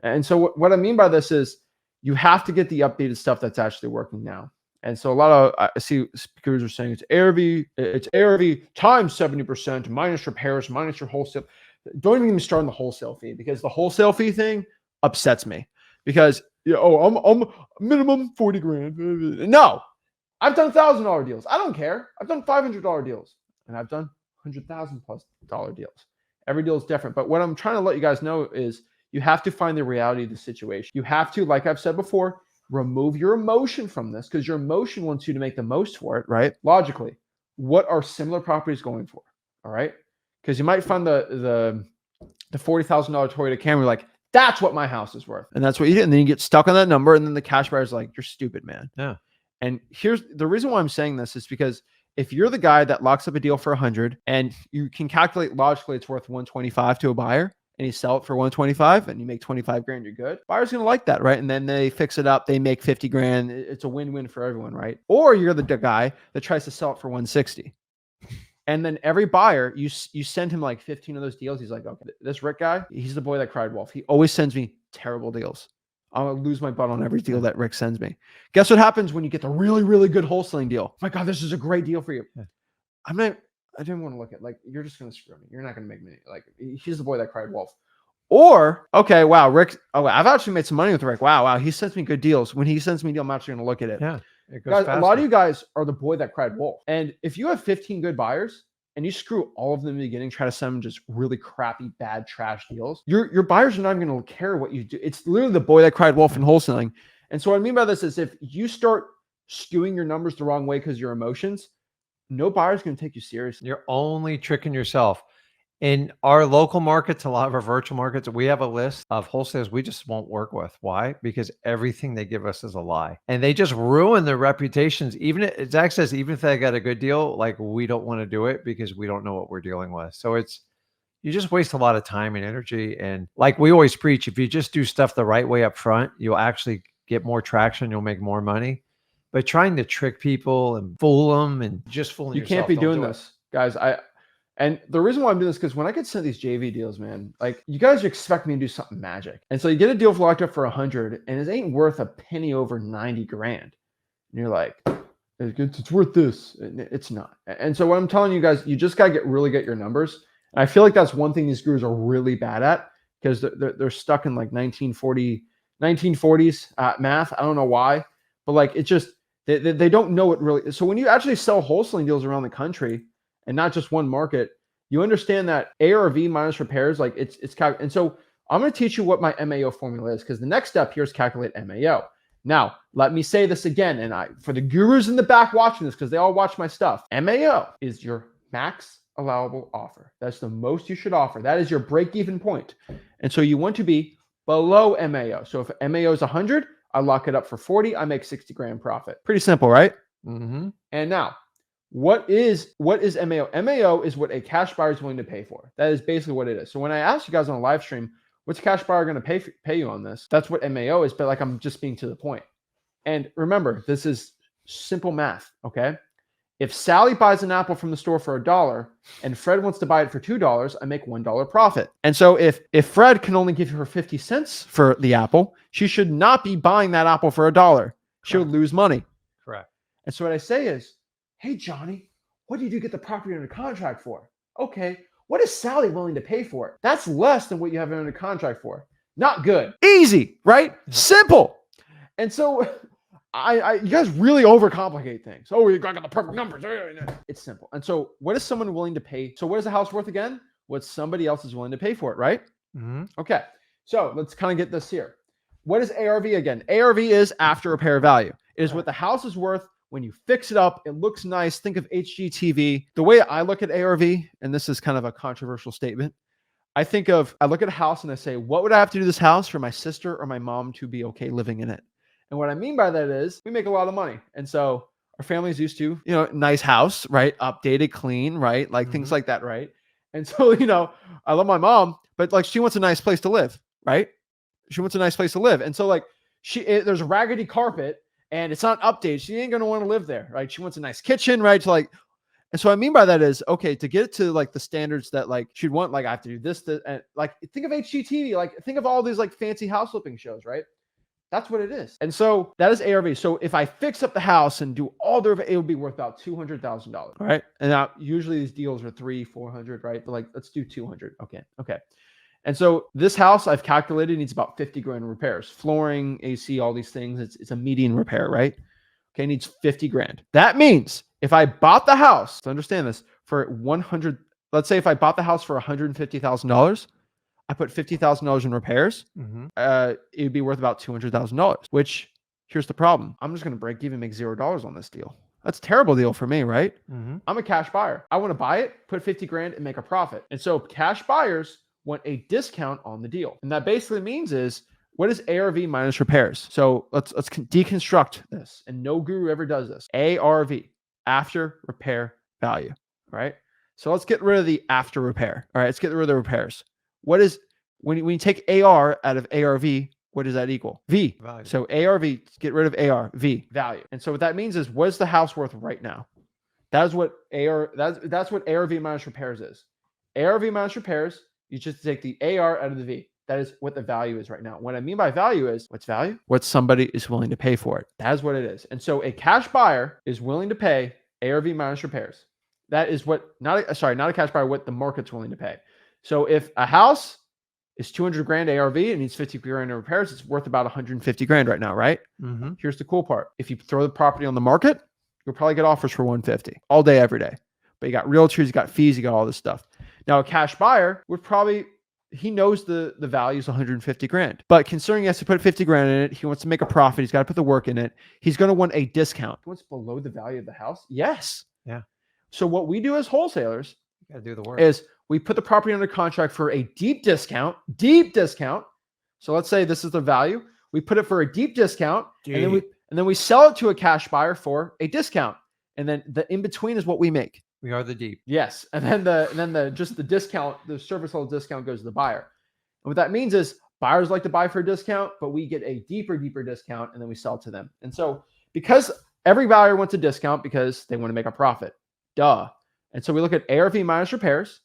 And so what I mean by this is you have to get the updated stuff that's actually working now. And so a lot of, I see gurus are saying it's ARV times 70% minus repairs, minus your wholesale. Don't even start on the wholesale fee, because the wholesale fee thing upsets me, because I'm minimum $40,000. No, I've done $1,000 deals. I don't care. I've done $500 deals, and I've done $100,000+ deals. Every deal is different. But what I'm trying to let you guys know is you have to find the reality of the situation. You have to, like I've said before, remove your emotion from this, because your emotion wants you to make the most for it, right? Logically, what are similar properties going for? All right. Because you might find the $40,000 Toyota Camry, like, that's what my house is worth. And that's what you did. And then you get stuck on that number. And then the cash buyer's like, you're stupid, man. Yeah. And here's the reason why I'm saying this is because if you're the guy that locks up a deal for 100 and you can calculate logically it's worth 125 to a buyer, and you sell it for 125 and you make $25,000, you're good. Buyer's going to like that, right? And then they fix it up. They make $50,000. It's a win-win for everyone, right? Or you're the guy that tries to sell it for 160. And then every buyer, you send him like 15 of those deals. He's like, okay, this Rick guy, he's the boy that cried wolf. He always sends me terrible deals. I'll lose my butt on every deal that Rick sends me. Guess what happens when you get the really, really good wholesaling deal? Oh my God, this is a great deal for you. I'm I didn't want to look at, like, you're just going to screw me. You're not going to make me, like, he's the boy that cried wolf. Or, okay, wow, Rick, oh, I've actually made some money with Rick. Wow, he sends me good deals. When he sends me a deal, I'm actually going to look at it. Yeah, it goes Guys, faster. a lot of you guys are the boy that cried wolf. And if you have 15 good buyers and you screw all of them in the beginning, try to send them just really crappy, bad, trash deals, your buyers are not even going to care what you do. It's literally the boy that cried wolf in wholesaling. And so what I mean by this is, if you start skewing your numbers the wrong way because of your emotions, no buyer's going to take you seriously. You're only tricking yourself. In our local markets, a lot of our virtual markets, we have a list of wholesalers we just won't work with. Why? Because everything they give us is a lie. And they just ruin their reputations. Even if, Zach says, even if they got a good deal, like, we don't want to do it because we don't know what we're dealing with. So you just waste a lot of time and energy. And like we always preach, if you just do stuff the right way up front, you'll actually get more traction. You'll make more money. But trying to trick people and fool them and just fooling yourself. You can't be doing this, guys. And the reason why I'm doing this, because when I get sent these JV deals, man, like, you guys expect me to do something magic. And so you get a deal locked up for 100 and it ain't worth a penny over 90 grand. And you're like, it's worth this. It's not. And so what I'm telling you guys, you just got to really get your numbers. And I feel like that's one thing these gurus are really bad at, because they're stuck in like 1940s math. I don't know why, but like, it just, they don't know it really. So when you actually sell wholesaling deals around the country, and not just one market, you understand that ARV minus repairs, like, it's and so I'm going to teach you what my MAO formula is, because the next step here is calculate MAO. Now, let me say this again, and for the gurus in the back watching this, because they all watch my stuff, MAO is your max allowable offer. That's the most you should offer. That is your break-even point. And so you want to be below MAO. So if MAO is 100, I lock it up for 40, I make 60 grand profit. Pretty simple, right? Mm-hmm. And now, what is MAO? MAO is what a cash buyer is willing to pay for. That is basically what it is. So when I asked you guys on a live stream, what's a cash buyer going to pay you on this? That's what MAO is, but like, I'm just being to the point. And remember, this is simple math, okay? If Sally buys an apple from the store for $1 and Fred wants to buy it for $2, I make $1 profit. And so if Fred can only give her 50 cents for the apple, she should not be buying that apple for $1. She would lose money. Correct. And so what I say is, hey, Johnny, what did you get the property under contract for? Okay, what is Sally willing to pay for it? That's less than what you have under contract for. Not good. Easy, right? Simple. And so you guys really overcomplicate things. Oh, you got the perfect numbers. It's simple. And so what is someone willing to pay? So what is the house worth again? What somebody else is willing to pay for it, right? Mm-hmm. Okay, so let's kind of get this here. What is ARV again? ARV is after repair value. It is what the house is worth when you fix it up. It looks nice. Think of HGTV. The way I look at ARV, and this is kind of a controversial statement, I look at a house and I say, what would I have to do to this house for my sister or my mom to be okay living in it? And what I mean by that is, we make a lot of money. And so our family's used to, nice house, right? Updated, clean, right? Like things like that, right? And so, I love my mom, but like, she wants a nice place to live, right? She wants a nice place to live. And so like, there's a raggedy carpet and it's not updated. She ain't going to want to live there, right? She wants a nice kitchen, right? And so what I mean by that is, okay, to get it to like the standards that like she'd want, like I have to do this, and like, think of HGTV, like think of all these like fancy house flipping shows, right? That's what it is. And so that is ARV. So if I fix up the house and do all the, it would be worth about $200,000, right? And now usually these deals are 300-400, right? But like, let's do 200. Okay. And so this house I've calculated needs about 50 grand in repairs, flooring, AC, all these things. It's a median repair, right? Okay, needs 50 grand. That means if I bought the house, to understand this, for 100, let's say if I bought the house for $150,000, I put $50,000 in repairs, it would be worth about $200,000, which here's the problem. I'm just going to break even, make $0 on this deal. That's a terrible deal for me, right? I'm a cash buyer. I want to buy it, put 50 grand and make a profit. And so cash buyers want a discount on the deal. And that basically means is, what is ARV minus repairs? So let's deconstruct this. And no guru ever does this. ARV, after repair value, right? So let's get rid of the after repair. All right, let's get rid of the repairs. What is, when you take AR out of ARV, what does that equal? V. Value. So ARV, get rid of ARV, value. And so what that means is, what is the house worth right now? That's what that's what ARV minus repairs is. ARV minus repairs, you just take the AR out of the V. That is what the value is right now. What I mean by value is, what's value? What somebody is willing to pay for it. That is what it is. And so a cash buyer is willing to pay ARV minus repairs. That is what, not a cash buyer, what the market's willing to pay. So if a house is 200 grand ARV and needs 50 grand in repairs, it's worth about 150 grand right now, right? Mm-hmm. Here's the cool part. If you throw the property on the market, you'll probably get offers for 150 all day, every day. But you got realtors, you got fees, you got all this stuff. Now a cash buyer would probably, he knows the value is 150 grand, but considering he has to put 50 grand in it, he wants to make a profit, he's got to put the work in it, he's going to want a discount. He wants below the value of the house? Yes. Yeah. So what we do as wholesalers You got to do the work. is we put the property under contract for a deep discount. So let's say this is the value. We put it for a deep discount, and then we sell it to a cash buyer for a discount. And then the in between is what we make. We are the deep. Yes. And then the discount, the service level discount goes to the buyer. And what that means is buyers like to buy for a discount, but we get a deeper discount, and then we sell to them. And so because every buyer wants a discount because they want to make a profit. Duh. And so we look at ARV minus repairs.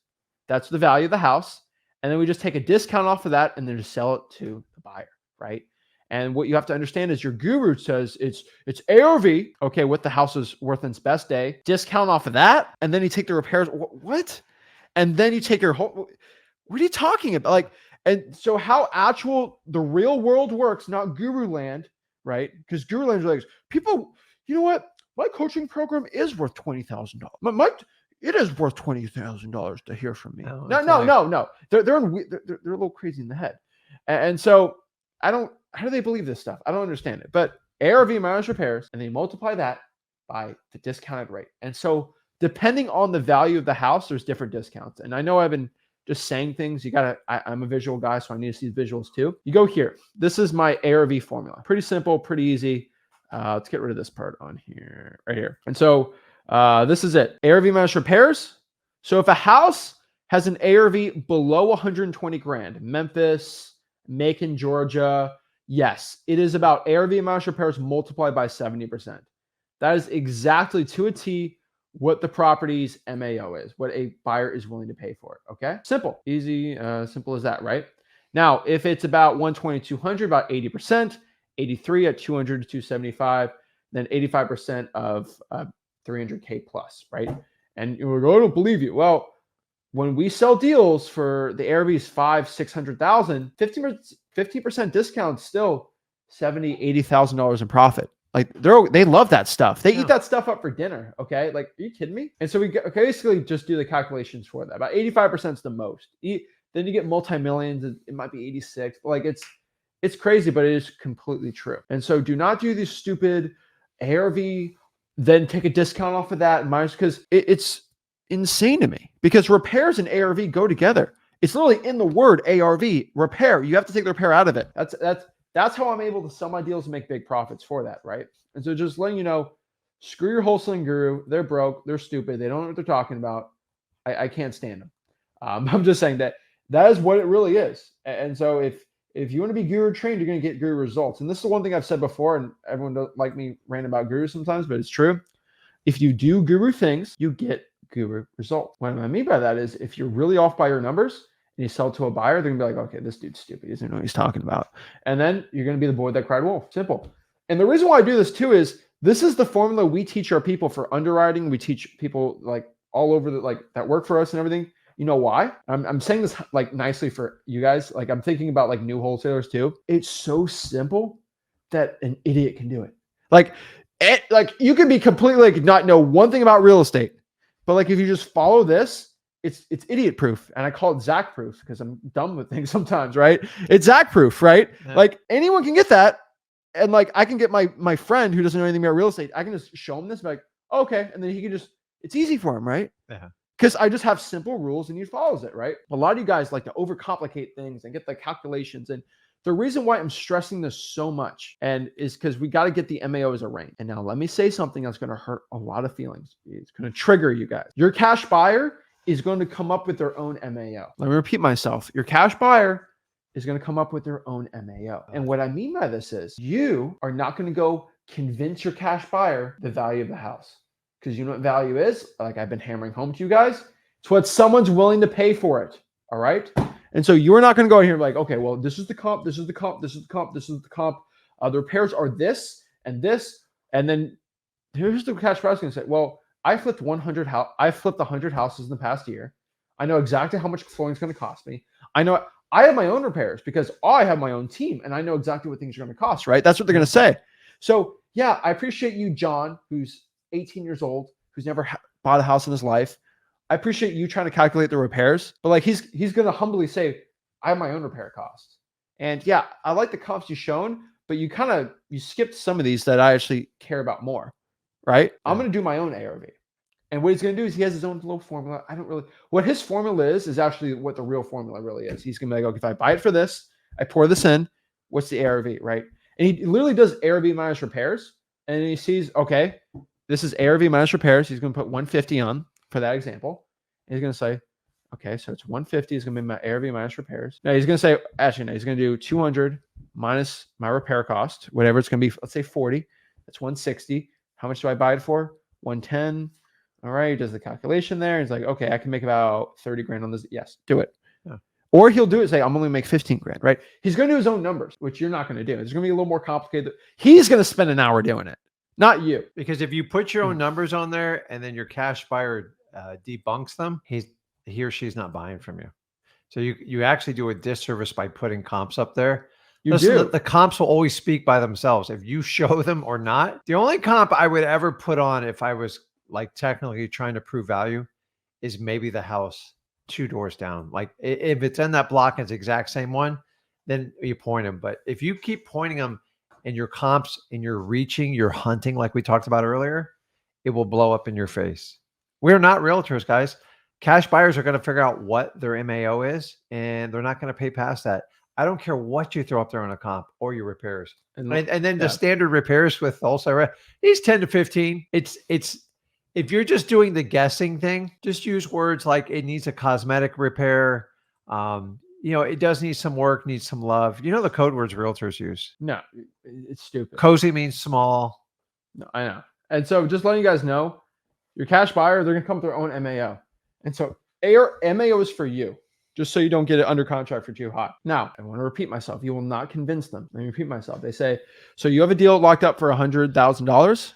That's the value of the house. And then we just take a discount off of that and then just sell it to the buyer, right? And what you have to understand is your guru says it's ARV, okay, what the house is worth in its best day, discount off of that, and then you take the repairs. What? And then you take your whole, what are you talking about? Like, and so how actual the real world works, not guru land, right? Because guru land is like, people, you know what? My coaching program is worth $20,000. It is worth $20,000 to hear from me. No. They're a little crazy in the head. And so how do they believe this stuff? I don't understand it. But ARV minus repairs, and they multiply that by the discounted rate. And so depending on the value of the house, there's different discounts. And I know I've been just saying things. I'm a visual guy, so I need to see visuals too. You go here. This is my ARV formula. Pretty simple, pretty easy. Let's get rid of this part on here, right here. And so this is it. ARV minus repairs. So if a house has an ARV below 120 grand, Memphis, Macon, Georgia, yes, it is about ARV minus repairs multiplied by 70%. That is exactly to a T what the property's MAO is, what a buyer is willing to pay for it. Okay. Simple, easy, simple as that, right? Now, if it's about 120, 200, about 80%, 83 at 200 to 275, then 85% of 300K plus, right? And you're like, oh, I don't believe you. Well, when we sell deals for the ARVs 500,000, 600,000, 50% discount, still $70,000, $80,000 in profit. Like they love that stuff. They eat that stuff up for dinner. Okay. Like, are you kidding me? And so we basically just do the calculations for that. About 85% is the most. Then you get multi-millions. It might be 86, but like it's crazy, but it is completely true. And so do not do these stupid ARV, then take a discount off of that minus, because it's insane to me, because repairs and ARV go together. It's literally in the word ARV, repair. You have to take the repair out of it. That's how I'm able to sell my deals and make big profits for that, right? And so just letting you know, screw your wholesaling guru. They're broke. They're stupid. They don't know what they're talking about. I can't stand them. I'm just saying that is what it really is. And so if you want to be guru trained, you're going to get guru results. And this is the one thing I've said before, and everyone don't like me ranting about gurus sometimes, but it's true. If you do guru things, you get guru results. What I mean by that is if you're really off by your numbers and you sell to a buyer, they're gonna be like, okay, this dude's stupid. He doesn't know what he's talking about. And then you're going to be the boy that cried wolf. Simple. And the reason why I do this too is this is the formula we teach our people for underwriting. We teach people like all over that work for us and everything. You know why? I'm saying this like nicely for you guys. Like I'm thinking about like new wholesalers too. It's so simple that an idiot can do it. Like you can be completely like not know one thing about real estate, but like if you just follow this, it's idiot proof. And I call it Zach proof because I'm dumb with things sometimes, right? It's Zach proof, right? Yeah. Like anyone can get that. And like I can get my friend who doesn't know anything about real estate. I can just show him this, like, okay. And then he can it's easy for him, right? Yeah. Because I just have simple rules and he follows it, right? A lot of you guys like to overcomplicate things and get the calculations. And the reason why I'm stressing this so much is because we got to get the MAO as a range. And now let me say something that's going to hurt a lot of feelings. It's going to trigger you guys. Your cash buyer is going to come up with their own MAO. Let me repeat myself. Your cash buyer is going to come up with their own MAO. And what I mean by this is you are not going to go convince your cash buyer the value of the house. Because you know what value is? Like I've been hammering home to you guys. It's what someone's willing to pay for it. All right. And so you're not going to go in here and be like, okay, well, this is the comp, this is the comp, this is the comp, this is the comp. The repairs are this and this. And then here's the cash buyer going to say, well, I flipped 100 I flipped 100 houses in the past year. I know exactly how much flooring is going to cost me. I know I have my own repairs because I have my own team and I know exactly what things are going to cost, right? That's what they're going to say. So yeah, I appreciate you, John, who's 18 years old, who's never bought a house in his life. I appreciate you trying to calculate the repairs, but like he's going to humbly say, I have my own repair costs. And yeah, I like the comps you've shown, but you skipped some of these that I actually care about more, right? Yeah. I'm going to do my own ARV. And what he's going to do is he has his own little formula. What his formula is actually what the real formula really is. He's going to be like, okay, if I buy it for this, I pour this in, what's the ARV, right? And he literally does ARV minus repairs. And he sees, okay, this is ARV minus repairs. He's going to put 150 on for that example. And he's going to say, okay, so it's 150 is going to be my ARV minus repairs. Now he's going to say, actually, no, he's going to do 200 minus my repair cost, whatever it's going to be. Let's say 40. That's 160. How much do I buy it for? 110. All right. He does the calculation there. He's like, okay, I can make about 30 grand on this. Yes, do it. Yeah. Or he'll do it, say, I'm only make 15 grand, right? He's going to do his own numbers, which you're not going to do. It's going to be a little more complicated. He's going to spend an hour doing it, not you. Because if you put your own numbers on there and then your cash buyer debunks them, he or she's not buying from you. So you actually do a disservice by putting comps up there. Listen, the comps will always speak by themselves. If you show them or not, the only comp I would ever put on if I was like technically trying to prove value is maybe the house 2 doors down. Like if it's in that block and it's the exact same one, then you point them. But if you keep pointing them and your comps and you're reaching, you're hunting like we talked about earlier, it will blow up in your face. We're not realtors, guys. Cash buyers are going to figure out what their MAO is, and they're not going to pay past that. I don't care what you throw up there on a comp or your repairs. And then the standard repairs with wholesale, he's 10 to 15. It's if you're just doing the guessing thing, just use words like it needs a cosmetic repair. It does need some work, needs some love. You know the code words realtors use. No, it's stupid. Cozy means small. No, I know. And so just letting you guys know, your cash buyer, they're going to come with their own MAO. And so MAO is for you, just so you don't get it under contract for too hot. Now, I want to repeat myself. You will not convince them. Let me repeat myself. They say, so you have a deal locked up for $100,000.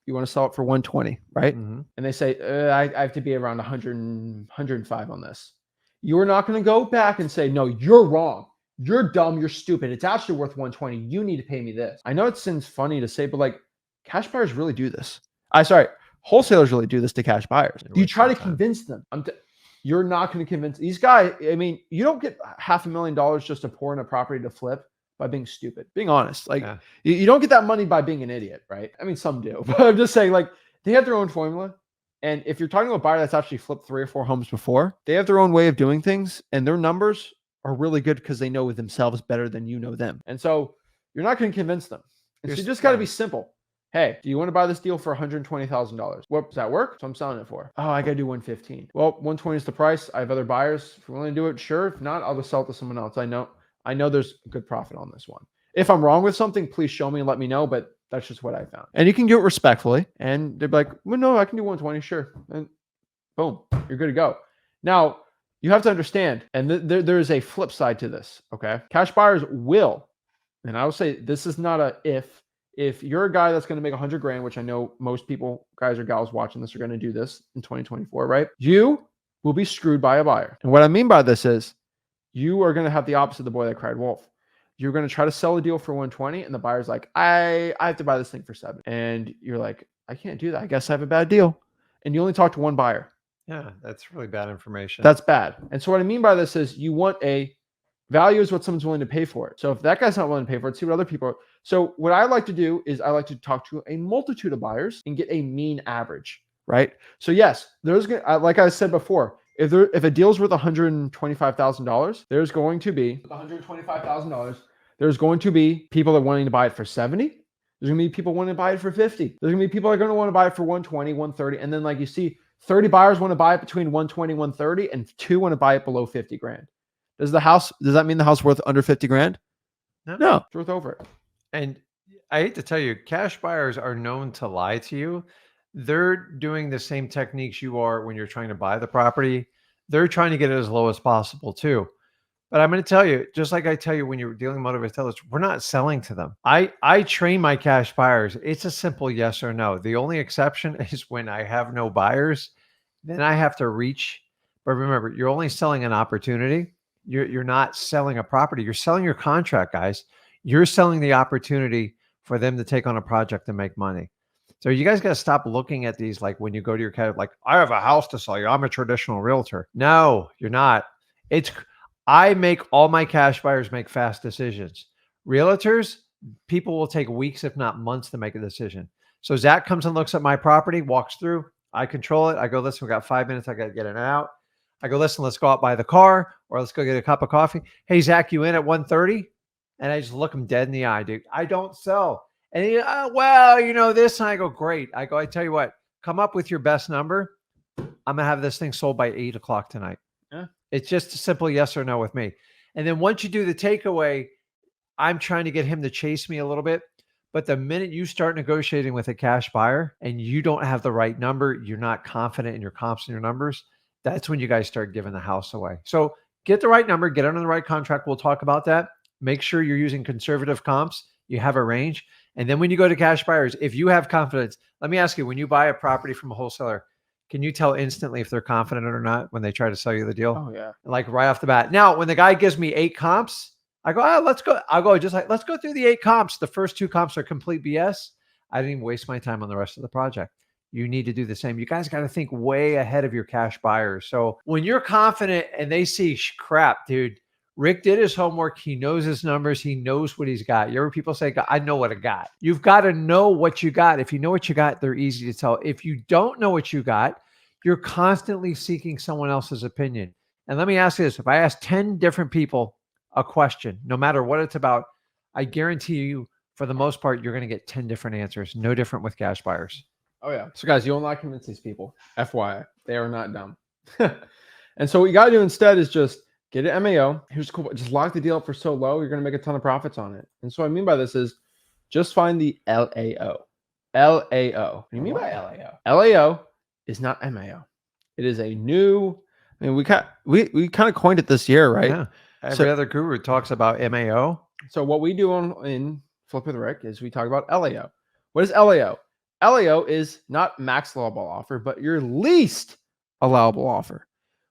You want to sell it for 120, right? Mm-hmm. And they say, I have to be around 100, 105 on this. You're not going to go back and say, no, you're wrong. You're dumb. You're stupid. It's actually worth 120. You need to pay me this. I know it seems funny to say, but like cash buyers really do this. Wholesalers really do this to cash buyers. You try to convince them. You're not going to convince these guys. I mean, you don't get $500,000 just to pour in a property to flip by being stupid, being honest. Like you don't get that money by being an idiot, right? I mean, some do, but I'm just saying like they have their own formula. And if you're talking about a buyer that's actually flipped 3 or 4 homes before, they have their own way of doing things and their numbers are really good because they know themselves better than you know them. And so you're not going to convince them. And so you just got to be simple. Hey, do you want to buy this deal for $120,000? What does that work? So I'm selling it for. Oh, I got to do 115. Well, 120 is the price. I have other buyers. If you're willing to do it, sure. If not, I'll just sell it to someone else. I know there's a good profit on this one. If I'm wrong with something, please show me and let me know. But that's just what I found. And you can do it respectfully. And they're like, well, no, I can do 120. Sure. And boom, you're good to go. Now, you have to understand, and there is a flip side to this. Okay. Cash buyers will, and I will say this is not a if you're a guy that's going to make 100 grand, which I know most people, guys or gals watching this are going to do this in 2024, right? You will be screwed by a buyer. And what I mean by this is you are going to have the opposite of the boy that cried wolf. You're going to try to sell a deal for 120 and the buyer's like, I have to buy this thing for 7. And you're like, I can't do that. I guess I have a bad deal. And you only talk to one buyer. Yeah, that's really bad information. That's bad. And so what I mean by this is you want value is what someone's willing to pay for it. So if that guy's not willing to pay for it, see what other people are. So what I like to do is I like to talk to a multitude of buyers and get a mean average, right? So yes, like I said before, if a deal's worth $125,000, there's going to be $125,000. There's going to be people that are wanting to buy it for 70. There's going to be people wanting to buy it for 50. There's going to be people that are going to want to buy it for 120, 130. And then like you see 30 buyers want to buy it between 120, 130 and 2 want to buy it below 50 grand. Does that mean the house worth under 50 grand? No, it's worth over it. And I hate to tell you, cash buyers are known to lie to you. They're doing the same techniques you are when you're trying to buy the property. They're trying to get it as low as possible too. But I'm going to tell you, just like I tell you when you're dealing with motivated sellers, we're not selling to them. I train my cash buyers. It's a simple yes or no. The only exception is when I have no buyers, then I have to reach. But remember, you're only selling an opportunity. You're not selling a property. You're selling your contract, guys. You're selling the opportunity for them to take on a project and make money. So you guys got to stop looking at these like when you go to your cash, like, I have a house to sell you. I'm a traditional realtor. No, you're not. I make all my cash buyers make fast decisions. Realtors, people will take weeks, if not months, to make a decision. So Zach comes and looks at my property, walks through. I control it. I go, listen, we got 5 minutes. I got to get in and out. I go, listen, let's go out by the car or let's go get a cup of coffee. Hey, Zach, you in at 1:30? And I just look him dead in the eye, dude. I don't sell. And he, well, you know this. And I go, great. I go, I tell you what, come up with your best number. I'm going to have this thing sold by 8 o'clock tonight. Yeah. It's just a simple yes or no with me. And then once you do the takeaway, I'm trying to get him to chase me a little bit. But the minute you start negotiating with a cash buyer and you don't have the right number, you're not confident in your comps and your numbers, that's when you guys start giving the house away. So get the right number, get under the right contract. We'll talk about that. Make sure you're using conservative comps. You have a range. And then when you go to cash buyers, if you have confidence, let me ask you, when you buy a property from a wholesaler, can you tell instantly if they're confident or not when they try to sell you the deal? Oh yeah. Like right off the bat. Now, when the guy gives me 8 comps, I go, let's go. I'll go just like, let's go through the 8 comps. The first 2 comps are complete BS. I didn't even waste my time on the rest of the project. You need to do the same. You guys got to think way ahead of your cash buyers. So when you're confident and they see, crap, dude, Rick did his homework. He knows his numbers. He knows what he's got. You ever people say, I know what I got. You've got to know what you got. If you know what you got, they're easy to tell. If you don't know what you got, you're constantly seeking someone else's opinion. And let me ask you this. If I ask 10 different people a question, no matter what it's about, I guarantee you, for the most part, you're going to get 10 different answers. No different with cash buyers. Oh yeah. So guys, you will not convince these people. FYI, they are not dumb. And so what you got to do instead is just get an MAO. Here's the cool part. Just lock the deal up for so low, you're going to make a ton of profits on it. And so what I mean by this is just find the LAO. LAO. What do you mean by LAO? LAO is not MAO. It is a new, I mean, we kind of coined it this year, right? Yeah. Every other guru talks about MAO. So what we do in Flip with Rick is we talk about LAO. What is LAO? LAO is not max allowable offer, but your least allowable offer.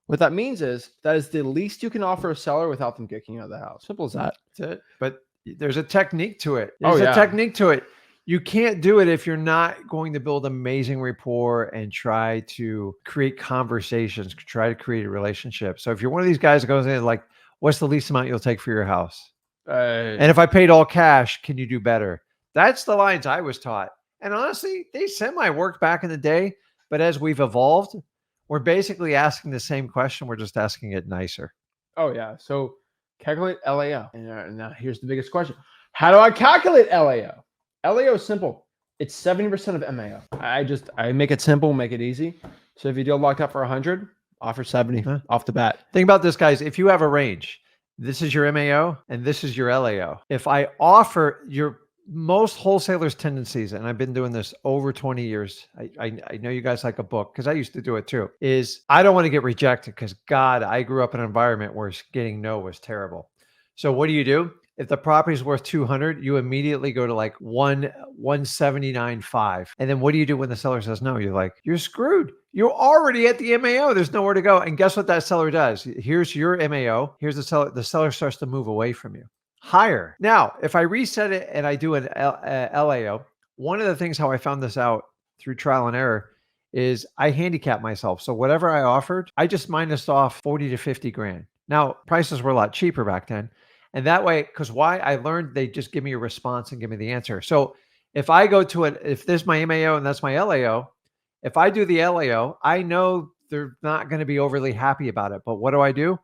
What that means is that is the least you can offer a seller without them kicking you out of the house. Simple as that. That's it. But there's a technique to it. There's a technique to it. You can't do it if you're not going to build amazing rapport and try to create conversations, try to create a relationship. So if you're one of these guys that goes in like, what's the least amount you'll take for your house? And if I paid all cash, can you do better? That's the lines I was taught. And honestly, they semi-worked back in the day. But as we've evolved, we're basically asking the same question. We're just asking it nicer. Oh, yeah. So calculate LAO. And now here's the biggest question. How do I calculate LAO? LAO is simple. It's 70% of MAO. I make it simple, make it easy. So if you deal locked up for 100, offer 70 off the bat. Think about this, guys. If you have a range, this is your MAO and this is your LAO. If I offer your most wholesalers' tendencies, and I've been doing this over 20 years. I know you guys like a book because I used to do it too, is I don't want to get rejected because God, I grew up in an environment where getting no was terrible. So what do? If the property is worth 200, you immediately go to like 179.5. And then what do you do when the seller says no? You're like, you're screwed. You're already at the MAO. There's nowhere to go. And guess what that seller does? Here's your MAO. Here's the seller. The seller starts to move away from you. Higher. Now, if I reset it and I do an LAO, one of the things how I found this out through trial and error is I handicap myself. So whatever I offered, I just minus off 40 to 50 grand. Now, prices were a lot cheaper back then. And that way, because why? I learned they just give me a response and give me the answer. So if I go to it, if this is my MAO and that's my LAO, if I do the LAO, I know they're not going to be overly happy about it. But what do?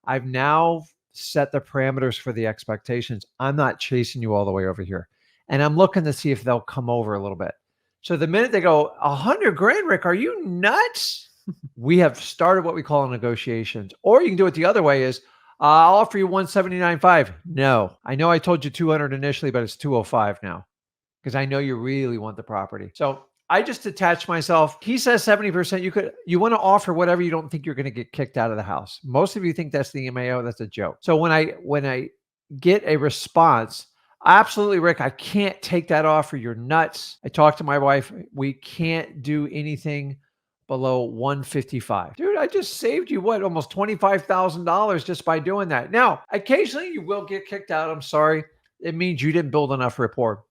I've now set the parameters for the expectations. I'm not chasing you all the way over here. And I'm looking to see if they'll come over a little bit. So the minute they go, 100 grand, Rick, are you nuts? We have started what we call negotiations. Or you can do it the other way is, I'll offer you 179.5. No, I know I told you 200 initially, but it's 205 now because I know you really want the property. So I just detach myself. He says 70%. You want to offer whatever you don't think you're going to get kicked out of the house. Most of you think that's the MAO. That's a joke. So when I get a response, absolutely, Rick, I can't take that offer. You're nuts. I talked to my wife. We can't do anything below 155. Dude, I just saved you what, almost $25,000 just by doing that. Now, occasionally you will get kicked out. I'm sorry. It means you didn't build enough rapport.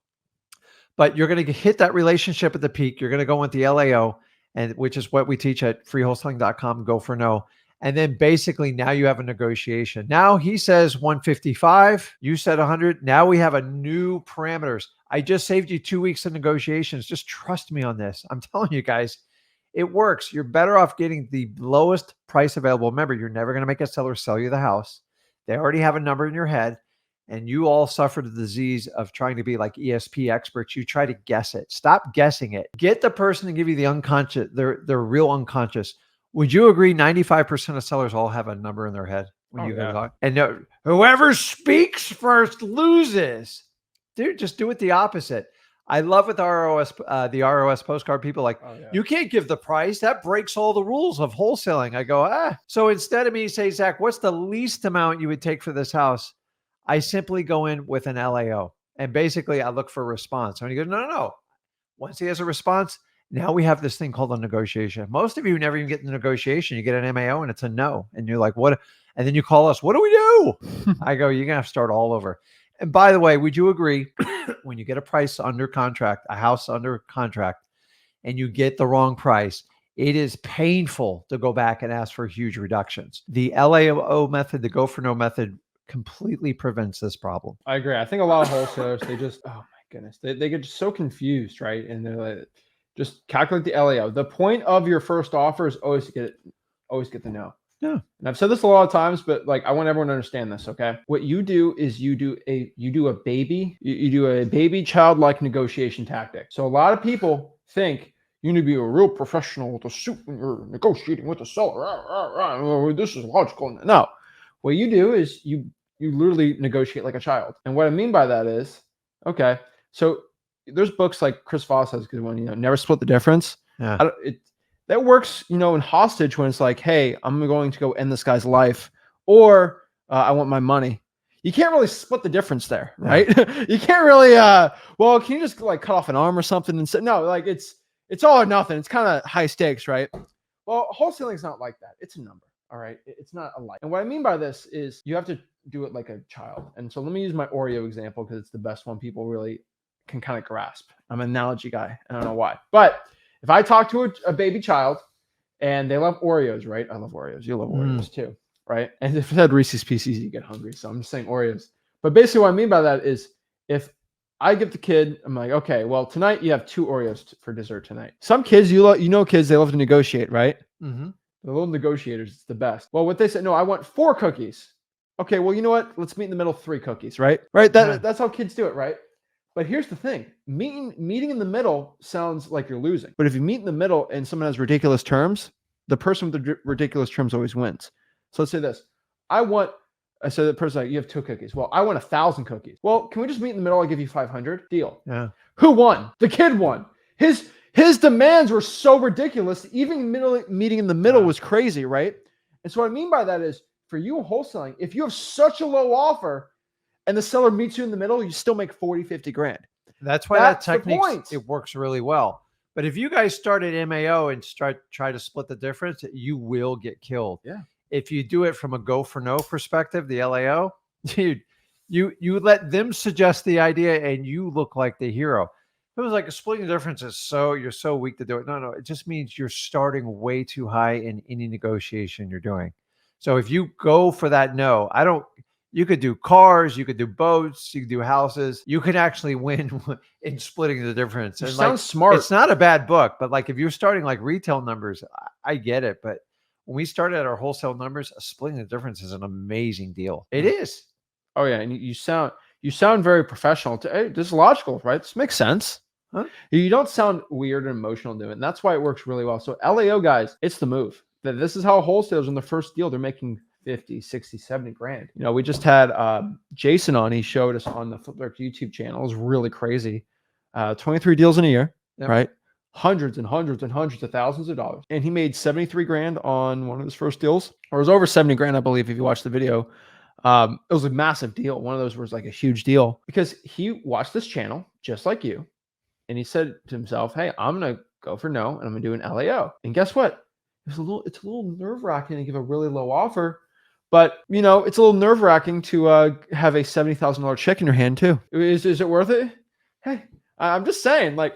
But you're going to hit that relationship at the peak. You're going to go with the LAO, and which is what we teach at freewholesaling.com, go for no. And then basically now you have a negotiation. Now he says 155, you said 100. Now we have a new parameters. I just saved you 2 weeks of negotiations. Just trust me on this. I'm telling you guys, it works. You're better off getting the lowest price available. Remember, you're never going to make a seller sell you the house. They already have a number in your head. And you all suffer the disease of trying to be like ESP experts. You try to guess it. Stop guessing it. Get the person to give you the unconscious, their real unconscious. Would you agree 95% of sellers all have a number in their head when you go talk? And whoever speaks first loses. Dude, just do it the opposite. I love with the ROS postcard people like, you can't give the price. That breaks all the rules of wholesaling. I go, So instead of me say, Zach, what's the least amount you would take for this house? I simply go in with an LAO, and basically I look for a response. And he goes, no. Once he has a response, now we have this thing called a negotiation. Most of you never even get the negotiation. You get an MAO and it's a no. And you're like, what? And then you call us, what do we do? I go, you're going to have to start all over. And by the way, would you agree when you get a price under contract, a house under contract, and you get the wrong price, it is painful to go back and ask for huge reductions. The LAO method, the go for no method, completely prevents this problem. I agree. I think a lot of wholesalers, they just, oh my goodness, they get so confused, right? And they're like, just calculate the LAO. The point of your first offer is always get the no. Yeah. And I've said this a lot of times, but like I want everyone to understand this. Okay. What you do is you do a baby childlike negotiation tactic. So a lot of people think you need to be a real professional with a suit when you're negotiating with a seller. This is logical. No. What you do is you literally negotiate like a child. And what I mean by that is, okay, so there's books like Chris Voss has a good one, Never Split the Difference. Yeah. That works, in hostage when it's like, hey, I'm going to go end this guy's life, or I want my money. You can't really split the difference there, right? Yeah. You can't really, can you just like cut off an arm or something? And say, no, like it's all or nothing. It's kind of high stakes, right? Well, wholesaling is not like that. It's a number. All right. It's not alike. And what I mean by this is you have to do it like a child. And so let me use my Oreo example because it's the best one people really can kind of grasp. I'm an analogy guy. I don't know why. But if I talk to a baby child and they love Oreos, right? I love Oreos. You love Oreos too, right? And if it had Reese's Pieces, you get hungry. So I'm just saying Oreos. But basically what I mean by that is if I give the kid, I'm like, okay, well, tonight you have 2 Oreos for dessert tonight. Some kids, kids, they love to negotiate, right? Mm-hmm. The little negotiators, it's the best. Well, what they said, no, I want 4 cookies. Okay, well, you know what? Let's meet in the middle, 3 cookies, right? Right? That's how kids do it, right? But here's the thing. Meeting in the middle sounds like you're losing. But if you meet in the middle and someone has ridiculous terms, the person with the ridiculous terms always wins. So let's say this. I said the person, like, you have 2 cookies. Well, I want 1,000 cookies. Well, can we just meet in the middle? I'll give you 500. Deal. Yeah. Who won? The kid won. His demands were so ridiculous. Even meeting in the middle was crazy, right? And so what I mean by that is for you wholesaling, if you have such a low offer and the seller meets you in the middle, you still make 40, 50 grand. That's why that technique, it works really well. But if you guys start at MAO and try to split the difference, you will get killed. Yeah. If you do it from a go for no perspective, the LAO, dude, you let them suggest the idea and you look like the hero. It was like splitting the difference is you're so weak to do it. No, it just means you're starting way too high in any negotiation you're doing. So if you go for that no, you could do cars, you could do boats, you could do houses. You can actually win in splitting the difference. It sounds smart. It's not a bad book, but like if you're starting like retail numbers, I get it. But when we started at our wholesale numbers, splitting the difference is an amazing deal. It is. Oh yeah, and you sound very professional. Hey, this is logical, right? This makes sense. Huh? You don't sound weird and emotional doing it. And that's why it works really well. So LAO guys, it's the move. This is how wholesalers in the first deal, they're making 50, 60, 70 grand. We just had Jason on. He showed us on the Flipbook YouTube channel. It was really crazy. 23 deals in a year, right? hundreds and hundreds and hundreds of thousands of dollars. And he made 73 grand on one of his first deals, or it was over 70 grand, I believe, if you watch the video. It was a massive deal. One of those was like a huge deal because he watched this channel just like you. And he said to himself, hey, I'm going to go for no, and I'm going to do an LAO. And guess what? It's a little nerve-wracking to give a really low offer, but you know, it's a little nerve-wracking to have a $70,000 check in your hand too. Is it worth it? Hey, I'm just saying, like,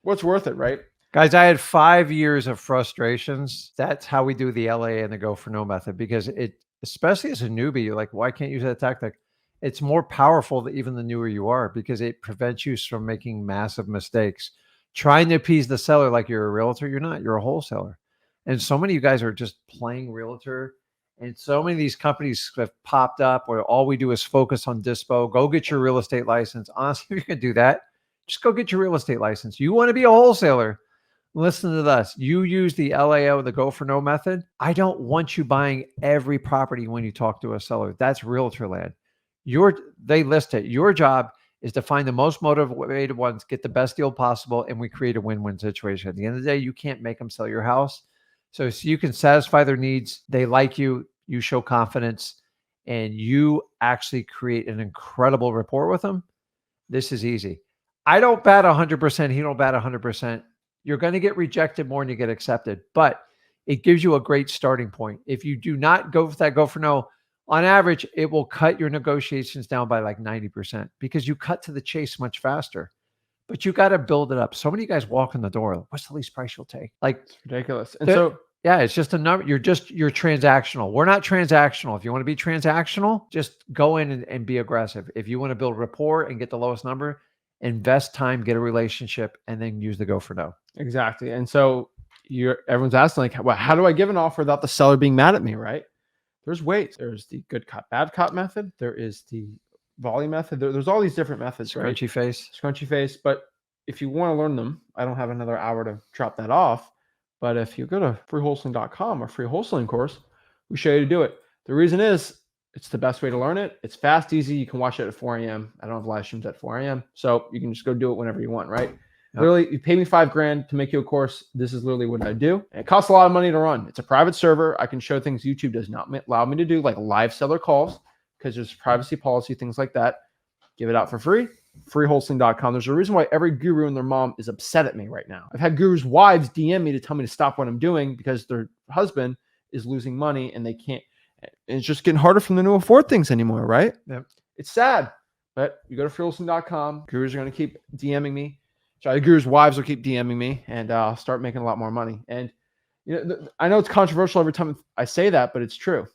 what's worth it, right? Guys, I had 5 years of frustrations. That's how we do the LA and the go for no method, because it, especially as a newbie, you're like, why can't you use that tactic? It's more powerful than even the newer you are, because it prevents you from making massive mistakes. Trying to appease the seller like you're a realtor, you're not, you're a wholesaler. And so many of you guys are just playing realtor. And so many of these companies have popped up where all we do is focus on dispo. Go get your real estate license. Honestly, if you can do that, just go get your real estate license. You want to be a wholesaler? Listen to this. You use the LAO, the go for no method. I don't want you buying every property when you talk to a seller. That's realtor land. They list it. Your job is to find the most motivated ones, get the best deal possible, and we create a win-win situation. At the end of the day, you can't make them sell your house. So you can satisfy their needs. They like you. You show confidence, and you actually create an incredible rapport with them. This is easy. I don't bat 100%. He don't bat 100%. You're going to get rejected more than you get accepted, but it gives you a great starting point. If you do not go for that go for no, on average, it will cut your negotiations down by like 90% because you cut to the chase much faster. But you got to build it up. So many guys walk in the door. What's the least price you'll take? Like, it's ridiculous. And so, yeah, it's just a number. You're transactional. We're not transactional. If you want to be transactional, just go in and be aggressive. If you want to build rapport and get the lowest number, invest time, get a relationship, and then use the go for no. Exactly. And so everyone's asking, like, well, how do I give an offer without the seller being mad at me, right? There's ways. There's the good cop, bad cop method. There is the volume method. There's all these different methods, right? Scrunchy face. Scrunchy face. But if you want to learn them, I don't have another hour to drop that off. But if you go to freewholesaling.com, or free wholesaling course, we show you to do it. The reason is it's the best way to learn it. It's fast, easy. You can watch it at 4 a.m. I don't have live streams at 4 a.m. So you can just go do it whenever you want, right? Yep. Literally, you pay me $5 grand to make you a course. This is literally what I do. And it costs a lot of money to run. It's a private server. I can show things YouTube does not allow me to do, like live seller calls, because there's privacy policy, things like that. Give it out for free. Freewholesaling.com. There's a reason why every guru and their mom is upset at me right now. I've had gurus' wives DM me to tell me to stop what I'm doing because their husband is losing money and they can't. And it's just getting harder for them to afford things anymore, right? Yep. It's sad. But you go to freewholesaling.com. Gurus are going to keep DMing me. So the gurus' wives will keep DMing me, and I'll start making a lot more money. And you know, I know it's controversial every time I say that, but it's true.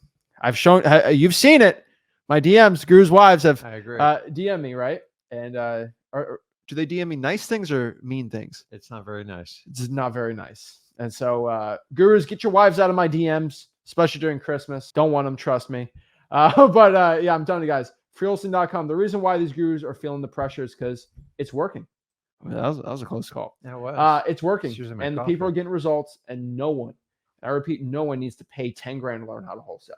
I've shown, you've seen it. My DMs, gurus' wives have DM me, right? And do they DM me nice things or mean things? It's not very nice. It's not very nice. And so gurus, get your wives out of my DMs, especially during Christmas. Don't want them, trust me. But yeah, I'm telling you guys, freewholesaling.com. The reason why these gurus are feeling the pressure is because it's working. I mean, that was a close call. Yeah, it was. It's working, and the people are getting results, and no one, I repeat, no one needs to pay 10 grand to learn how to wholesale.